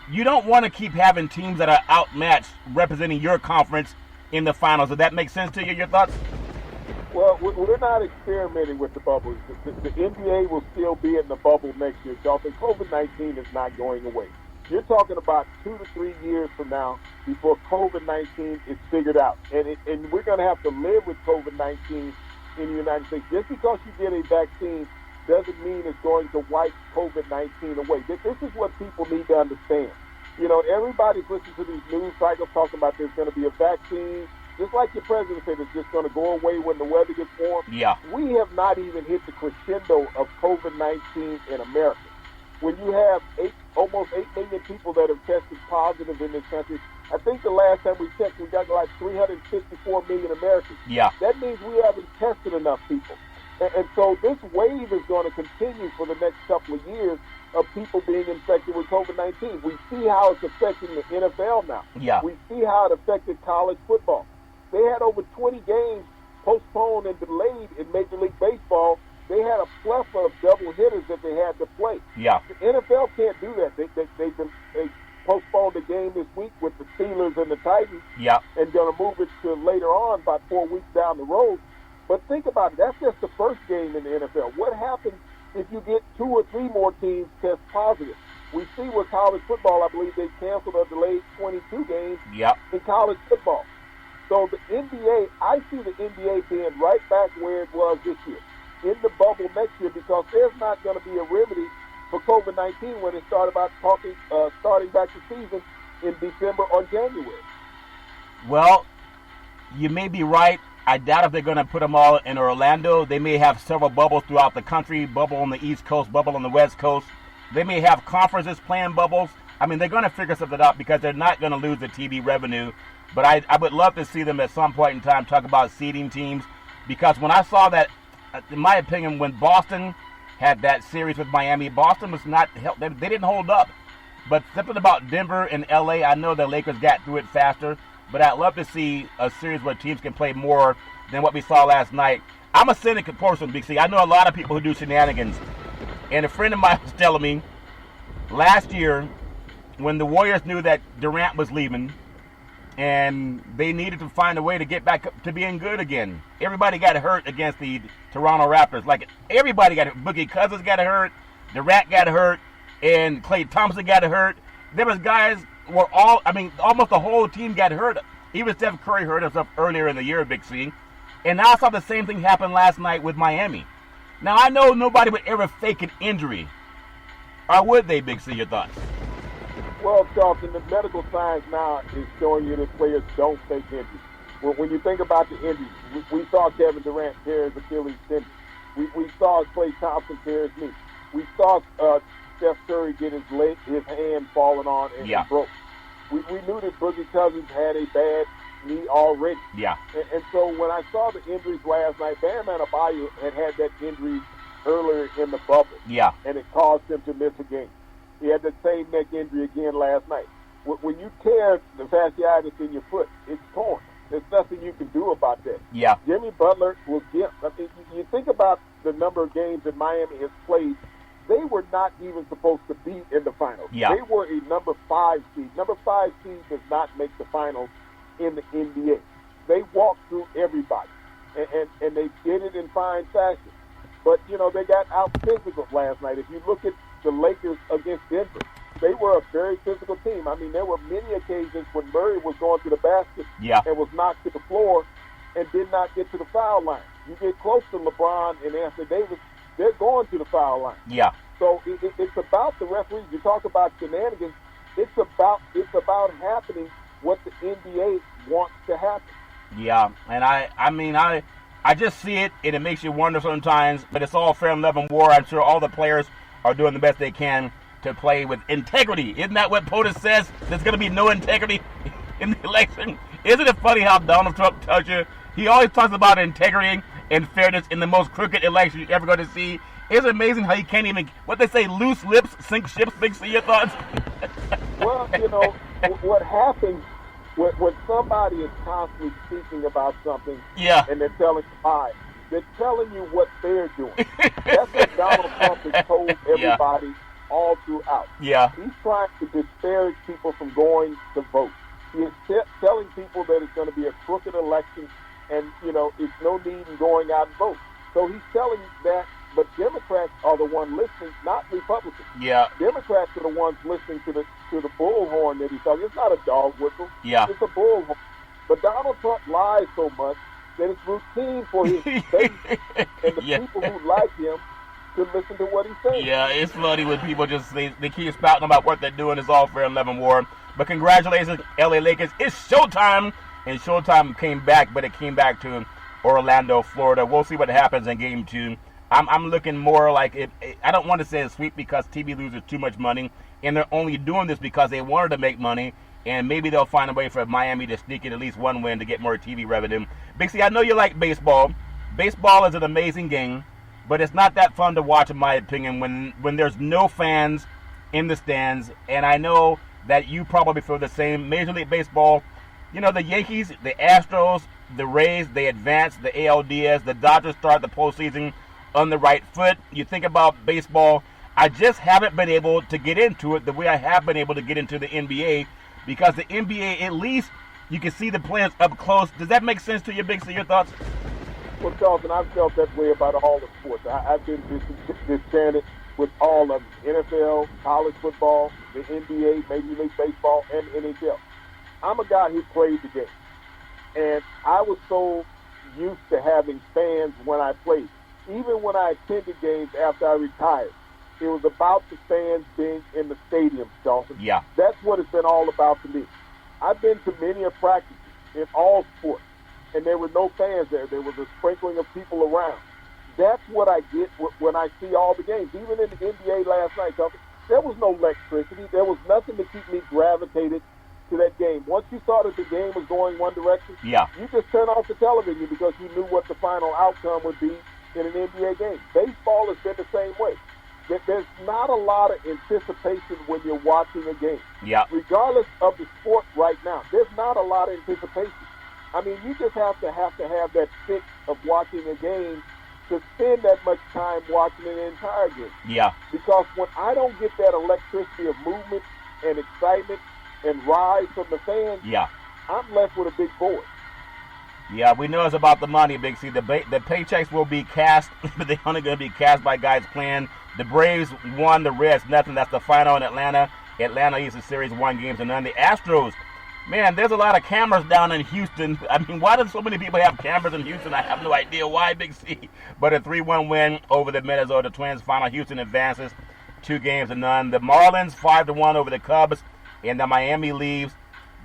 you don't want to keep having teams that are outmatched representing your conference in the finals. Does that make sense to you? Your thoughts? Well, we're not experimenting with the bubble. The NBA will still be in the bubble next year, Dolphin. COVID-19 is not going away. You're talking about 2 to 3 years from now before COVID-19 is figured out. And we're going to have to live with COVID-19 in the United States. Just because you get a vaccine doesn't mean it's going to wipe COVID-19 away. This is what people need to understand. Everybody's listening to these news cycles talking about there's going to be a vaccine. Just like your president said, it's just going to go away when the weather gets warm. Yeah. We have not even hit the crescendo of COVID-19 in America. When you have almost 8 million people that have tested positive in this country, I think the last time we checked, we got like 354 million Americans. Yeah. That means we haven't tested enough people. And so this wave is going to continue for the next couple of years of people being infected with COVID-19. We see how it's affecting the NFL now. Yeah. We see how it affected college football. They had over 20 games postponed and delayed in Major League Baseball. They had a plethora of double hitters that they had to play. Yeah. The NFL can't do that. They postponed the game this week with the Steelers and the Titans. Yeah. And going to move it to later on, about 4 weeks down the road. But think about it. That's just the first game in the NFL. What happens if you get 2 or 3 more teams test positive? We see with college football, I believe they canceled or delayed 22 games in college football. So the NBA, I see the NBA being right back where it was this year, in the bubble next year, because there's not going to be a remedy for COVID-19 when they start about starting back the season in December or January. Well, you may be right. I doubt if they're going to put them all in Orlando. They may have several bubbles throughout the country, bubble on the East Coast, bubble on the West Coast. They may have conferences playing bubbles. I mean, they're going to figure something out because they're not going to lose the TV revenue. But I would love to see them at some point in time talk about seeding teams, because when I saw that, in my opinion, when Boston had that series with Miami, Boston was not – they didn't hold up. But something about Denver and L.A., I know the Lakers got through it faster, but I'd love to see a series where teams can play more than what we saw last night. I'm a cynical person, Big C. I know a lot of people who do shenanigans. And a friend of mine was telling me last year when the Warriors knew that Durant was leaving – and they needed to find a way to get back up to being good again. Everybody got hurt against the Toronto Raptors. Like, everybody got hurt. Boogie Cousins got hurt. Durant got hurt. And Klay Thompson got hurt. There was guys almost the whole team got hurt. Even Steph Curry hurt himself earlier in the year, Big C. And now I saw the same thing happen last night with Miami. Now, I know nobody would ever fake an injury. Or would they, Big C? Your thoughts? Well, Charlton, the medical science now is showing you that players don't fake injuries. When you think about the injuries, we saw Kevin Durant tear his Achilles tendon. We saw Klay Thompson tear his knee. We saw Steph Curry get his hand falling on and broke. We knew that Boogie Cousins had a bad knee already. Yeah. And so when I saw the injuries last night, Bam Adebayo had that injury earlier in the bubble. Yeah. And it caused him to miss a game. He had the same neck injury again last night. When you tear the fasciitis in your foot, it's torn. There's nothing you can do about that. Yeah. Jimmy Butler will get. I mean, you think about the number of games that Miami has played. They were not even supposed to be in the finals. Yeah. They were a number 5 seed. Number 5 seed does not make the finals in the NBA. They walked through everybody, and they did it in fine fashion. But, you know, they got out physical last night. If you look at the Lakers against Denver, they were a very physical team. I mean, there were many occasions when Murray was going to the basket and was knocked to the floor and did not get to the foul line. You get close to LeBron and Anthony Davis, they're going to the foul line. Yeah. So it's about the referees. You talk about shenanigans. It's about happening what the NBA wants to happen. Yeah, and I just see it, and it makes you wonder sometimes, but it's all fair and love and war. I'm sure all the players are doing the best they can to play with integrity. Isn't that what POTUS says? There's going to be no integrity in the election. Isn't it funny how Donald Trump tells you? He always talks about integrity and fairness in the most crooked election you're ever going to see. It's amazing how he can't even, what they say, loose lips sink ships. Big C, your thoughts? Well, you know, what happens when somebody is constantly speaking about something and they're telling you lies, they're telling you what they're doing. That's what Donald Trump has told everybody all throughout. Yeah. He's trying to disparage people from going to vote. He is telling people that it's going to be a crooked election and, you know, it's no need in going out and vote. So he's telling that, but Democrats are the ones listening, not Republicans. Yeah. Democrats are the ones listening to the bullhorn that he's talking. It's not a dog whistle. Yeah. It's a bullhorn. But Donald Trump lies so much that it's routine for his base and the people who like him to listen to what he's saying. Yeah, it's funny when people just they keep spouting about what they're doing. It's all fair and love and war. But congratulations, LA Lakers. It's showtime. And showtime came back, but it came back to Orlando, Florida. We'll see what happens in Game 2. I'm looking more like it. I don't want to say a sweep because TV loses too much money, and they're only doing this because they wanted to make money, and maybe they'll find a way for Miami to sneak in at least one win to get more TV revenue. Big C, I know you like baseball. Baseball is an amazing game, but it's not that fun to watch, in my opinion, when there's no fans in the stands, and I know that you probably feel the same. Major League Baseball, you know, the Yankees, the Astros, the Rays, they advance, the ALDS, the Dodgers start the postseason on the right foot. You think about baseball, I just haven't been able to get into it the way I have been able to get into the NBA, because the NBA, at least you can see the players up close. Does that make sense to you, Big C? Your thoughts? Well, Charlton, I've felt that way about all the sports. I've been disenchanted with all of them. NFL, college football, the NBA, Major League Baseball, and NHL. I'm a guy who played the game. And I was so used to having fans when I played. Even when I attended games after I retired, it was about the fans being in the stadium, Charlton. Yeah. That's what it's been all about to me. I've been to many a practices in all sports, and there were no fans there. There was a sprinkling of people around. That's what I get when I see all the games. Even in the NBA last night, Charlton, there was no electricity. There was nothing to keep me gravitated to that game. Once you saw that the game was going one direction, you just turn off the television because you knew what the final outcome would be in an NBA game. Baseball has been the same way. There's not a lot of anticipation when you're watching a game. Yeah. Regardless of the sport right now, there's not a lot of anticipation. I mean, you just have to have that fix of watching a game to spend that much time watching an entire game. Yeah. Because when I don't get that electricity of movement and excitement and rise from the fans, I'm left with a big void. Yeah, we know it's about the money, Big C. The paychecks will be cast, but they're only going to be cast by guys playing. The Braves won, the Reds nothing. That's the final in Atlanta. Atlanta leads the series 1-0. The Astros, man, there's a lot of cameras down in Houston. I mean, why do so many people have cameras in Houston? I have no idea why, Big C. But a 3-1 win over the Minnesota Twins. Final, Houston advances 2-0. The Marlins 5-1 over the Cubs, and the Miami leaves.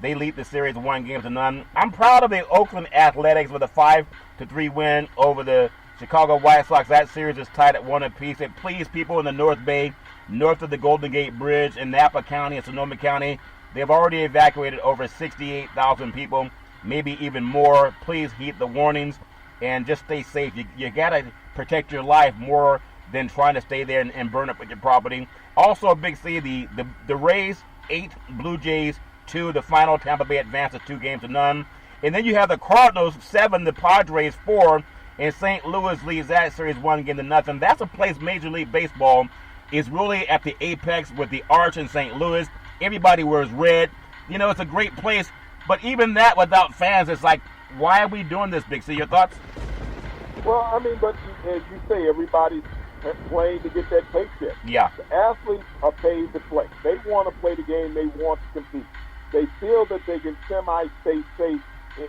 They lead the series 1-0. I'm proud of the Oakland Athletics with a 5-3 win over the Chicago White Sox. That series is tied at 1 apiece. It pleased people in the North Bay north of the Golden Gate Bridge in Napa County and Sonoma County. They've already evacuated over 68,000 people, maybe even more. Please heed the warnings and just stay safe. You got to protect your life more than trying to stay there and burn up with your property. Also, Big C, the Rays 8, Blue Jays 2, the final. Tampa Bay advances 2-0. And then you have the Cardinals 7, the Padres 4, and St. Louis leads that series 1-0. That's a place Major League Baseball is really at the apex with the Arch in St. Louis. Everybody wears red. You know, it's a great place. But even that without fans, it's like, why are we doing this, Big C? Your thoughts? Well, I mean, but as you say, everybody's playing to get that paycheck. Yeah. The athletes are paid to play. They want to play the game. They want to compete. They feel that they can semi-stay safe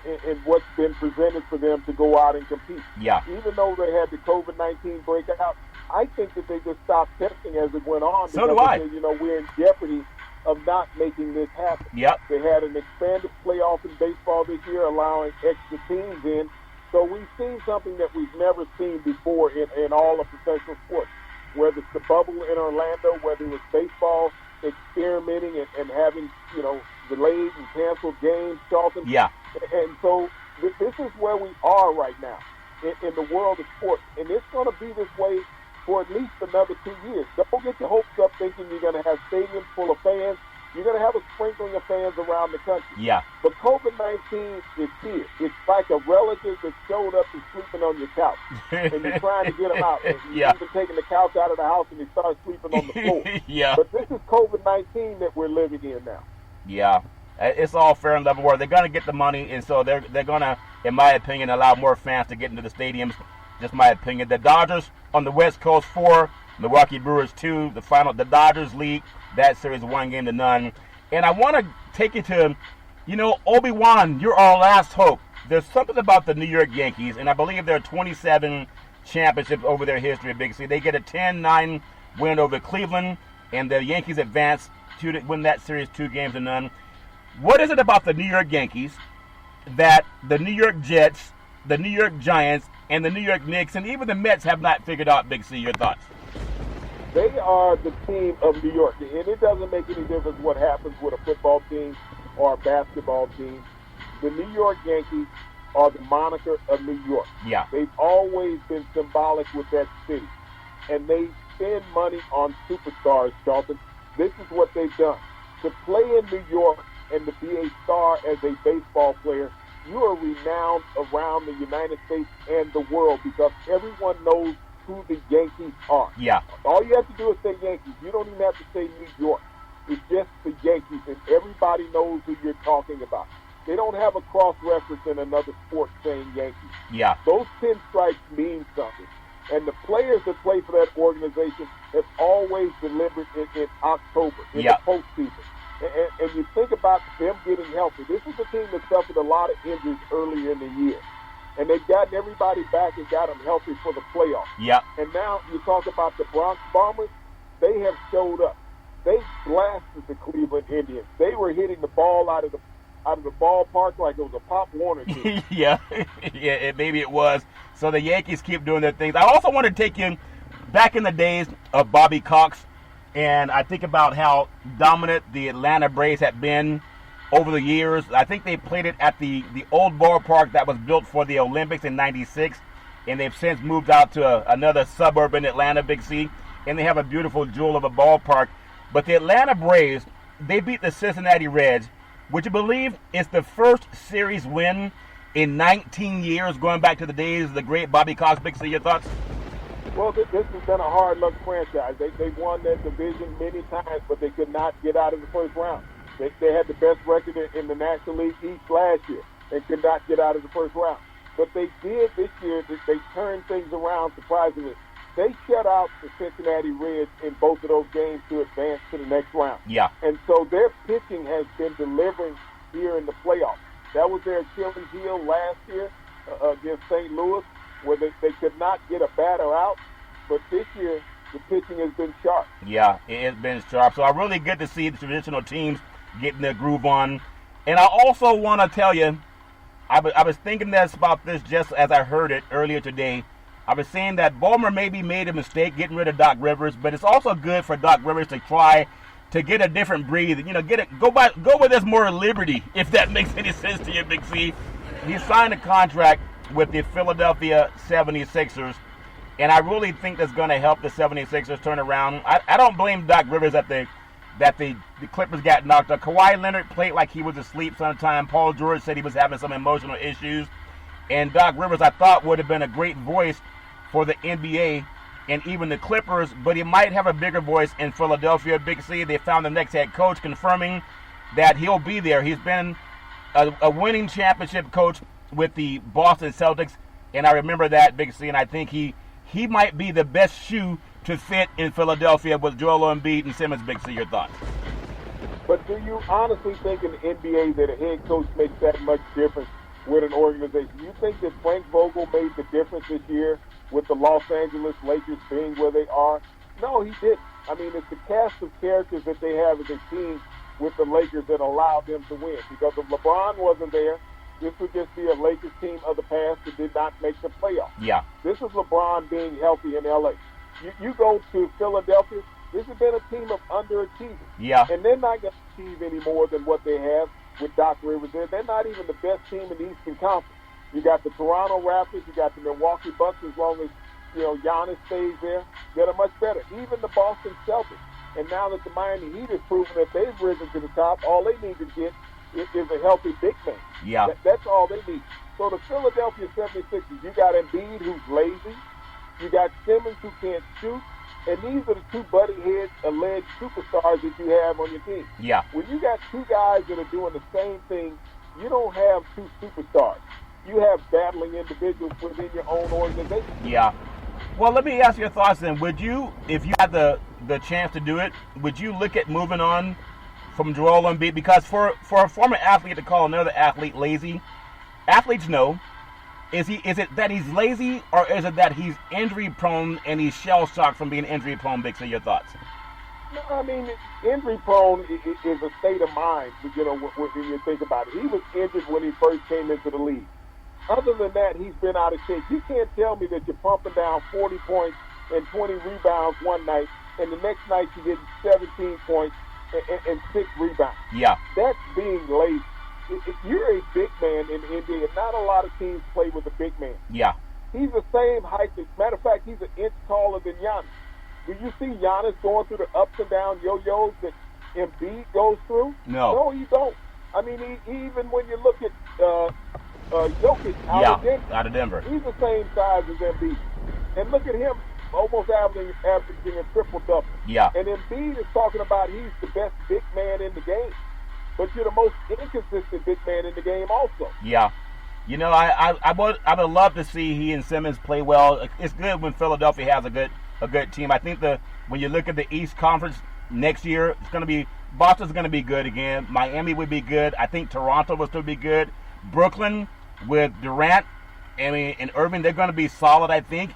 in what's been presented for them to go out and compete. Yeah. Even though they had the COVID-19 breakout, I think that they just stopped testing as it went on. So do I. They said, you know, we're in jeopardy of not making this happen. Yep. They had an expanded playoff in baseball this year, allowing extra teams in. So we've seen something that we've never seen before in all of professional sports, whether it's the bubble in Orlando, whether it's baseball experimenting and having, you know, delayed and canceled games, Charlton. Yeah. And so this is where we are right now in the world of sports. And it's going to be this way for at least another 2 years. Don't get your hopes up thinking you're going to have stadiums full of fans. You're going to have a sprinkling of fans around the country. Yeah. But COVID-19 is here. It's like a relative that showed up and sleeping on your couch. And you're trying to get them out. And you're even taking the couch out of the house and they start sleeping on the floor. Yeah. But this is COVID-19 that we're living in now. Yeah. It's all fair and level where they're going to get the money, and so they're going to, in my opinion, allow more fans to get into the stadiums. Just my opinion. The Dodgers on the West Coast 4, Milwaukee Brewers 2, the final. The Dodgers lead that series 1-0. And I want to take you to, you know, Obi-Wan, you're our last hope. There's something about the New York Yankees, and I believe there are 27 championships over their history of Big C. They get a 10-9 win over Cleveland, and the Yankees advance to win that series 2-0. What is it about the New York Yankees that the New York Jets, the New York Giants, and the New York Knicks, and even the Mets have not figured out, Big C? Your thoughts? They are the team of New York. And it doesn't make any difference what happens with a football team or a basketball team. The New York Yankees are the moniker of New York. Yeah. They've always been symbolic with that city. And they spend money on superstars, Charlton. This is what they've done. To play in New York and to be a star as a baseball player, you are renowned around the United States and the world because everyone knows who the Yankees are. Yeah. All you have to do is say Yankees. You don't even have to say New York. It's just the Yankees, and everybody knows who you're talking about. They don't have a cross-reference in another sport saying Yankees. Yeah. Those pinstripes mean something. And the players that play for that organization have always delivered in October, in the postseason. And you think about them getting healthy. This is a team that suffered a lot of injuries earlier in the year. And they've gotten everybody back and got them healthy for the playoffs. Yeah. And now you talk about the Bronx Bombers. They have showed up. They blasted the Cleveland Indians. They were hitting the ball out of the ballpark like it was a Pop Warner team. Yeah, maybe it was. So the Yankees keep doing their things. I also want to take you back in the days of Bobby Cox, and I think about how dominant the Atlanta Braves had been over the years. I think they played it at the old ballpark that was built for the Olympics in '96, and they've since moved out to another suburb in Atlanta, Big C, and they have a beautiful jewel of a ballpark. But the Atlanta Braves, they beat the Cincinnati Reds, which I believe is the first series win in 19 years, going back to the days of the great Bobby Cox. Big C, your thoughts? Well, this has been a hard-luck franchise. They won that division many times, but they could not get out of the first round. They had the best record in the National League East last year and could not get out of the first round. But they did this year. They turned things around surprisingly. They shut out the Cincinnati Reds in both of those games to advance to the next round. Yeah. And so their pitching has been delivering here in the playoffs. That was their Achilles heel last year against St. Louis, where they could not get a batter out. But this year, the pitching has been sharp. Yeah, it has been sharp. So I'm really good to see the traditional teams getting their groove on. And I also want to tell you, I was thinking about this just as I heard it earlier today. I was saying that Ballmer maybe made a mistake getting rid of Doc Rivers, but it's also good for Doc Rivers to try to get a different breed. Go where there's more liberty, if that makes any sense to you, Big C. He signed a contract with the Philadelphia 76ers, and I really think that's going to help the 76ers turn around. I don't blame Doc Rivers that the Clippers got knocked out. Kawhi Leonard played like he was asleep sometime. Paul George said he was having some emotional issues. And Doc Rivers, I thought, would have been a great voice for the NBA and even the Clippers, but he might have a bigger voice in Philadelphia. Big C, they found the next head coach, confirming that he'll be there. He's been a winning championship coach with the Boston Celtics, and I remember that, Big C, and I think he might be the best shoe to fit in Philadelphia with Joel Embiid and Simmons. Big C, your thoughts? But do you honestly think in the NBA that a head coach makes that much difference with an organization? You think that Frank Vogel made the difference this year with the Los Angeles Lakers being where they are? No, he didn't. I mean, it's the cast of characters that they have as a team with the Lakers that allowed them to win. Because if LeBron wasn't there, this would just be a Lakers team of the past that did not make the playoffs. Yeah. This is LeBron being healthy in L.A. You go to Philadelphia, this has been a team of underachievers. Yeah. And they're not going to achieve any more than what they have with Doc Rivers there. They're not even the best team in the Eastern Conference. You got the Toronto Raptors, you got the Milwaukee Bucks, as long as, Giannis stays there, that are much better. Even the Boston Celtics. And now that the Miami Heat has proven that they've risen to the top, all they need to get is a healthy big man. Yeah. That's all they need. So the Philadelphia 76ers, you got Embiid, who's lazy. You got Simmons, who can't shoot. And these are the two buddy head alleged superstars that you have on your team. Yeah. When you got two guys that are doing the same thing, you don't have two superstars. You have battling individuals within your own organization. Yeah. Well, let me ask your thoughts then. Would you, if you had the chance to do it, would you look at moving on from Joel Embiid? Because for a former athlete to call another athlete lazy, athletes know. Is it that he's lazy, or is it that he's injury prone and he's shell shocked from being injury prone? Big, so your thoughts? No, I mean, injury prone is a state of mind. When you think about it, he was injured when he first came into the league. Other than that, he's been out of shape. You can't tell me that you're pumping down 40 points and 20 rebounds one night, and the next night you're getting 17 points and 6 rebounds. Yeah. That's being lazy. If you're a big man in the NBA, not a lot of teams play with a big man. Yeah. He's the same height. As a matter of fact, he's an inch taller than Giannis. Do you see Giannis going through the ups and down yo-yos that Embiid goes through? No, you don't. I mean, even when you look at Jokic out of Denver, he's the same size as Embiid. And look at him, almost averaging a triple-double. Yeah. And Embiid is talking about he's the best big man in the game. But you're the most inconsistent big man in the game also. Yeah. I would love to see he and Simmons play well. It's good when Philadelphia has a good team. I think when you look at the East Conference next year, Boston's going to be good again. Miami would be good. I think Toronto will still be good. Brooklyn with Durant and Irving, they're going to be solid, I think.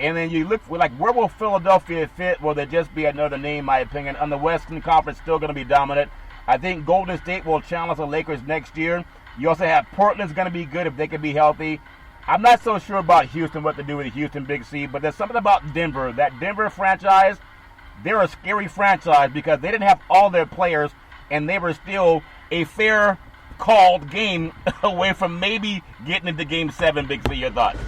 And then you look where will Philadelphia fit? Will there just be another name, in my opinion? On the Western Conference, still going to be dominant. I think Golden State will challenge the Lakers next year. You also have Portland's going to be good if they can be healthy. I'm not so sure about Houston, what to do with Houston, Big C, but there's something about Denver. That Denver franchise, they're a scary franchise because they didn't have all their players, and they were still a fair called game away from maybe getting into Game 7, Big C. Your thoughts?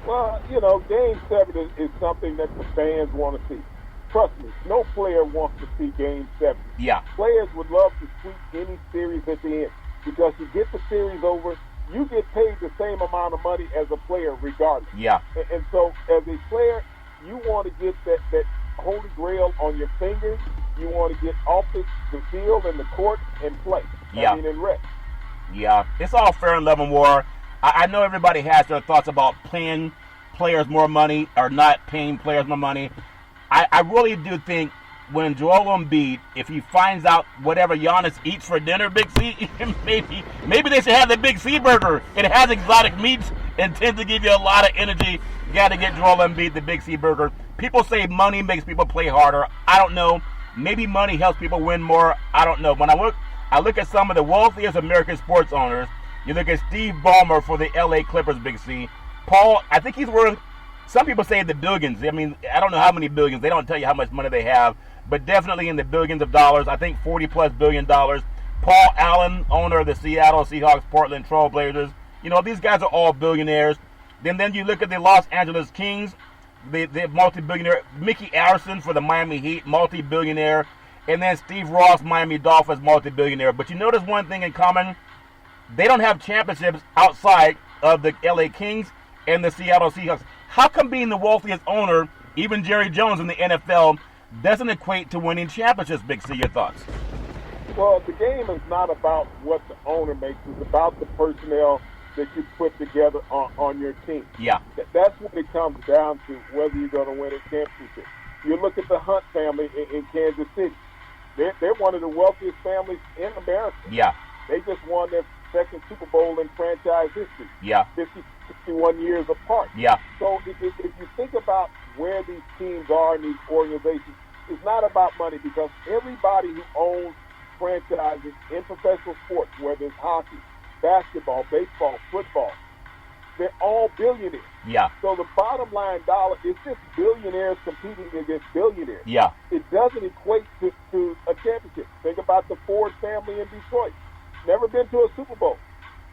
Well, Game 7 is something that the fans want to see. Trust me, no player wants to see Game 7. Yeah. Players would love to sweep any series at the end because you get the series over, you get paid the same amount of money as a player regardless. Yeah. And so as a player, you want to get that holy grail on your fingers. You want to get off the field and the court and play. Yeah. And rest. Yeah. It's all fair and love and war. I know everybody has their thoughts about paying players more money or not paying players more money. I really do think when Joel Embiid, if he finds out whatever Giannis eats for dinner, Big C, maybe they should have the Big C burger. It has exotic meats and tends to give you a lot of energy. You got to get Joel Embiid the Big C burger. People say money makes people play harder. I don't know. Maybe money helps people win more. I don't know. When I look at some of the wealthiest American sports owners, you look at Steve Ballmer for the LA Clippers, Big C. Paul, I think he's worth some people say the billions. I mean, I don't know how many billions. They don't tell you how much money they have, but definitely in the billions of dollars. I think $40+ billion. Paul Allen, owner of the Seattle Seahawks, Portland Trail Blazers. You know, these guys are all billionaires. Then you look at the Los Angeles Kings, the multi-billionaire. Mickey Arison for the Miami Heat, multi-billionaire. And then Steve Ross, Miami Dolphins, multi-billionaire. But you notice one thing in common. They don't have championships outside of the LA Kings and the Seattle Seahawks. How come being the wealthiest owner, even Jerry Jones in the NFL, doesn't equate to winning championships, Big C? Your thoughts? Well, the game is not about what the owner makes. It's about the personnel that you put together on your team. Yeah. That's what it comes down to, whether you're going to win a championship. You look at the Hunt family in Kansas City. They're one of the wealthiest families in America. Yeah. They just won their second Super Bowl in franchise history. Yeah. 51 years apart. Yeah. So if you think about where these teams are in these organizations, it's not about money, because everybody who owns franchises in professional sports, whether it's hockey, basketball, baseball, football, they're all billionaires. Yeah. So the bottom line dollar is just billionaires competing against billionaires. Yeah. It doesn't equate to a championship. Think about the Ford family in Detroit. Never been to a Super Bowl.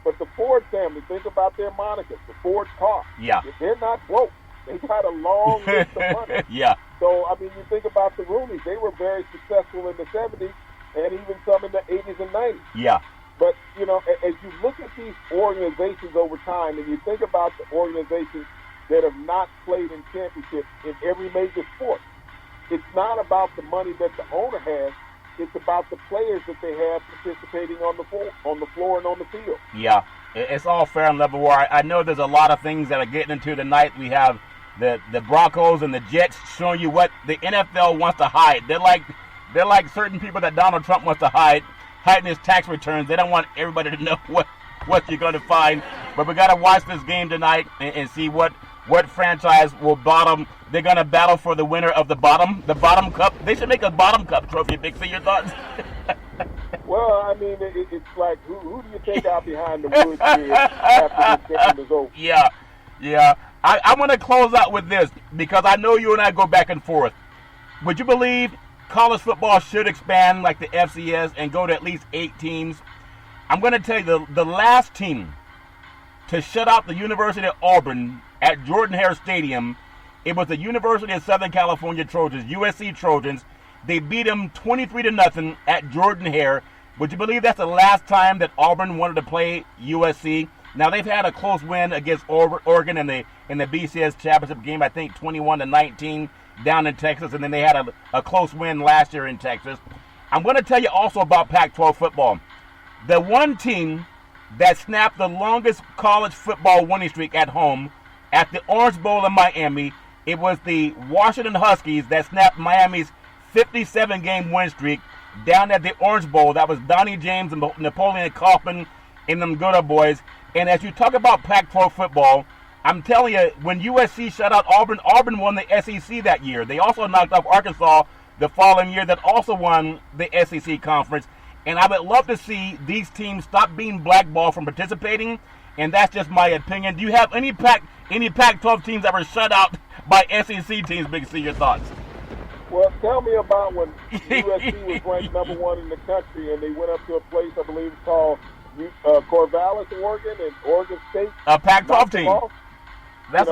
But the Ford family, think about their monikers, the Ford car. Yeah. They're not broke. They got a long list of money. Yeah. So, I mean, you think about the Rooneys. They were very successful in the 70s and even some in the 80s and 90s. Yeah. But, you know, as you look at these organizations over time and you think about the organizations that have not played in championships in every major sport, it's not about the money that the owner has. It's about the players that they have participating on the floor and on the field. Yeah, it's all fair and level war. I know there's a lot of things that are getting into tonight. We have the Broncos and the Jets showing you what the NFL wants to hide. They're like certain people that Donald Trump wants to hiding his tax returns. They don't want everybody to know what you're going to find. But we got to watch this game tonight and see what franchise will bottom. They're going to battle for the winner of the bottom cup. They should make a bottom cup trophy. Big C, your thoughts? Well, I mean, it's like, who do you take out behind the woods here after this game is over? Yeah. I want to close out with this, because I know you and I go back and forth. Would you believe college football should expand like the FCS and go to at least 8 teams? I'm going to tell you, the last team to shut out the University of Auburn at Jordan-Hare Stadium, it was the University of Southern California Trojans, USC Trojans. They beat them 23-0 at Jordan-Hare. Would you believe that's the last time that Auburn wanted to play USC? Now, they've had a close win against Oregon in the BCS championship game, I think 21-19 down in Texas, and then they had a close win last year in Texas. I'm going to tell you also about Pac-12 football. The one team that snapped the longest college football winning streak at home at the Orange Bowl in Miami, it was the Washington Huskies that snapped Miami's 57-game win streak down at the Orange Bowl. That was Donnie James and Napoleon Kaufman and them good old boys. And as you talk about Pac-12 football, I'm telling you, when USC shut out Auburn won the SEC that year. They also knocked off Arkansas the following year, that also won the SEC conference. And I would love to see these teams stop being blackballed from participating. And that's just my opinion. Do you have any Pac-12 teams that were shut out by SEC teams, Big C? Your thoughts? Well, tell me about when USC was ranked number 1 in the country, and they went up to a place, I believe it's called Corvallis, Oregon, and Oregon State. A Pac-12 team. And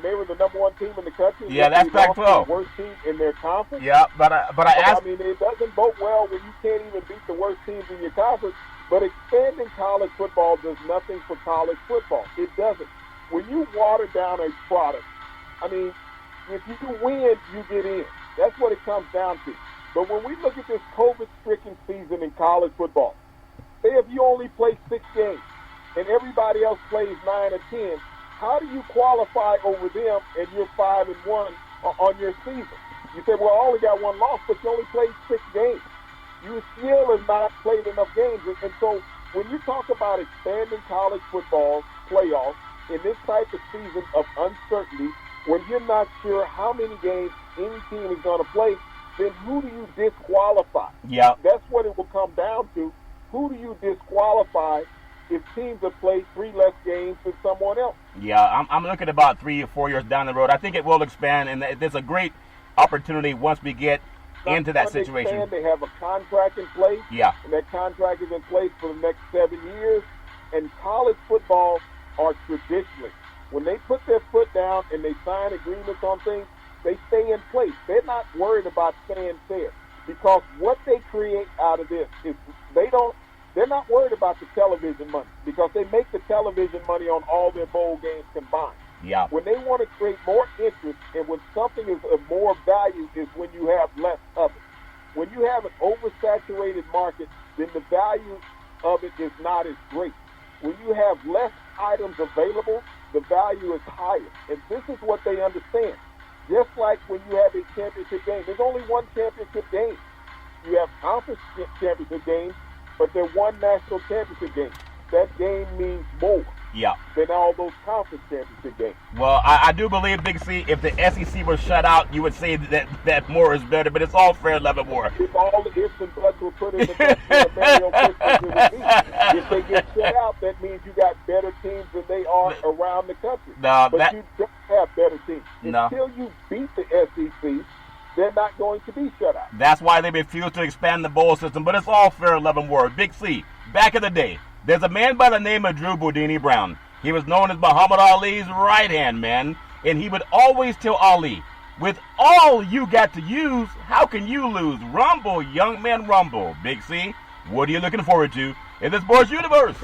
they were the number 1 team in the country. Yeah, that's Pac-12. The worst team in their conference. Yeah, but I asked. I mean, it doesn't bode well when you can't even beat the worst teams in your conference. But expanding college football does nothing for college football. It doesn't. When you water down a product, I mean, if you win, you get in. That's what it comes down to. But when we look at this COVID-stricken season in college football, say if you only play 6 games and everybody else plays 9 or 10, how do you qualify over them and you're 5-1 on your season? You say, well, I only got 1 loss, but you only played 6 games. You still have not played enough games. And so when you talk about expanding college football playoffs in this type of season of uncertainty, when you're not sure how many games any team is going to play, then who do you disqualify? Yeah. That's what it will come down to. Who do you disqualify if teams have played 3 less games than someone else. Yeah, I'm looking about 3 or 4 years down the road. I think it will expand, and there's a great opportunity once we get into that situation. They have a contract in place. Yeah. And that contract is in place for the next 7 years. And college football are traditionally, when they put their foot down and they sign agreements on things, they stay in place. They're not worried about fanfare, because what they create out of this is they're not worried about the television money, because they make the television money on all their bowl games combined. Yeah. When they want to create more interest, and when something is of more value, is when you have less of it. When you have an oversaturated market, then the value of it is not as great. When you have less items available, the value is higher. And this is what they understand. Just like when you have a championship game, there's only one championship game. You have conference championship games, but they're one national championship game. That game means more than all those conference championship games. Well, I do believe, Big C, if the SEC was shut out, you would say that more is better, but it's all fair, love and war. If all the ifs and buts were put in the country of Mario Christmas, it would be. If they get shut out, that means you got better teams than they are around the country. No, but you don't have better teams. No. Until you beat the SEC, they're not going to be shut out. That's why they refuse to expand the bowl system, but it's all fair, love and war. Big C, back in the day, there's a man by the name of Drew Boudini Brown. He was known as Muhammad Ali's right-hand man, and he would always tell Ali, with all you got to use, how can you lose? Rumble, young man, rumble. Big C, what are you looking forward to in the sports universe?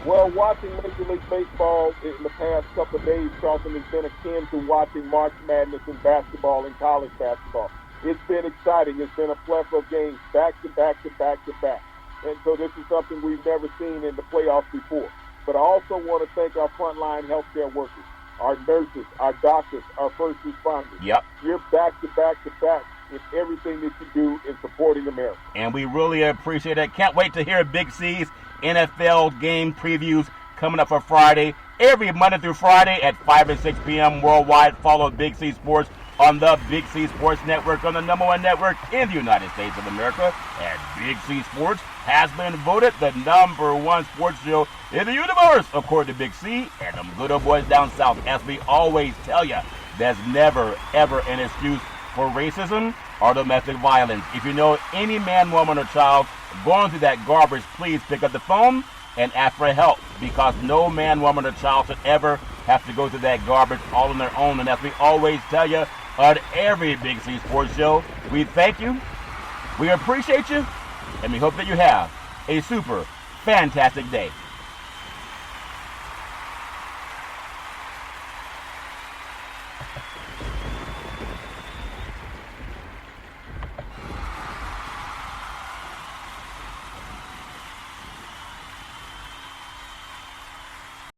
Well, watching Major League Baseball in the past couple of days, Charlton, has been akin to watching March Madness in basketball and college basketball. It's been exciting. It's been a plethora of games back to back to back to back. And so this is something we've never seen in the playoffs before. But I also want to thank our frontline healthcare workers, our nurses, our doctors, our first responders. Yep. You're back to back to back in everything that you do in supporting America. And we really appreciate it. Can't wait to hear Big C's NFL game previews coming up for Friday. Every Monday through Friday at 5 and 6 p.m. worldwide. Follow Big C Sports on the Big C Sports Network, on the #1 network in the United States of America. And Big C Sports has been voted the #1 sports show in the universe, according to Big C and them good old boys down south. As we always tell you, there's never, ever an excuse for racism or domestic violence. If you know any man, woman, or child going through that garbage, please pick up the phone and ask for help, because no man, woman, or child should ever have to go through that garbage all on their own. And as we always tell you on every Big C Sports show, we thank you, we appreciate you, and we hope that you have a super fantastic day.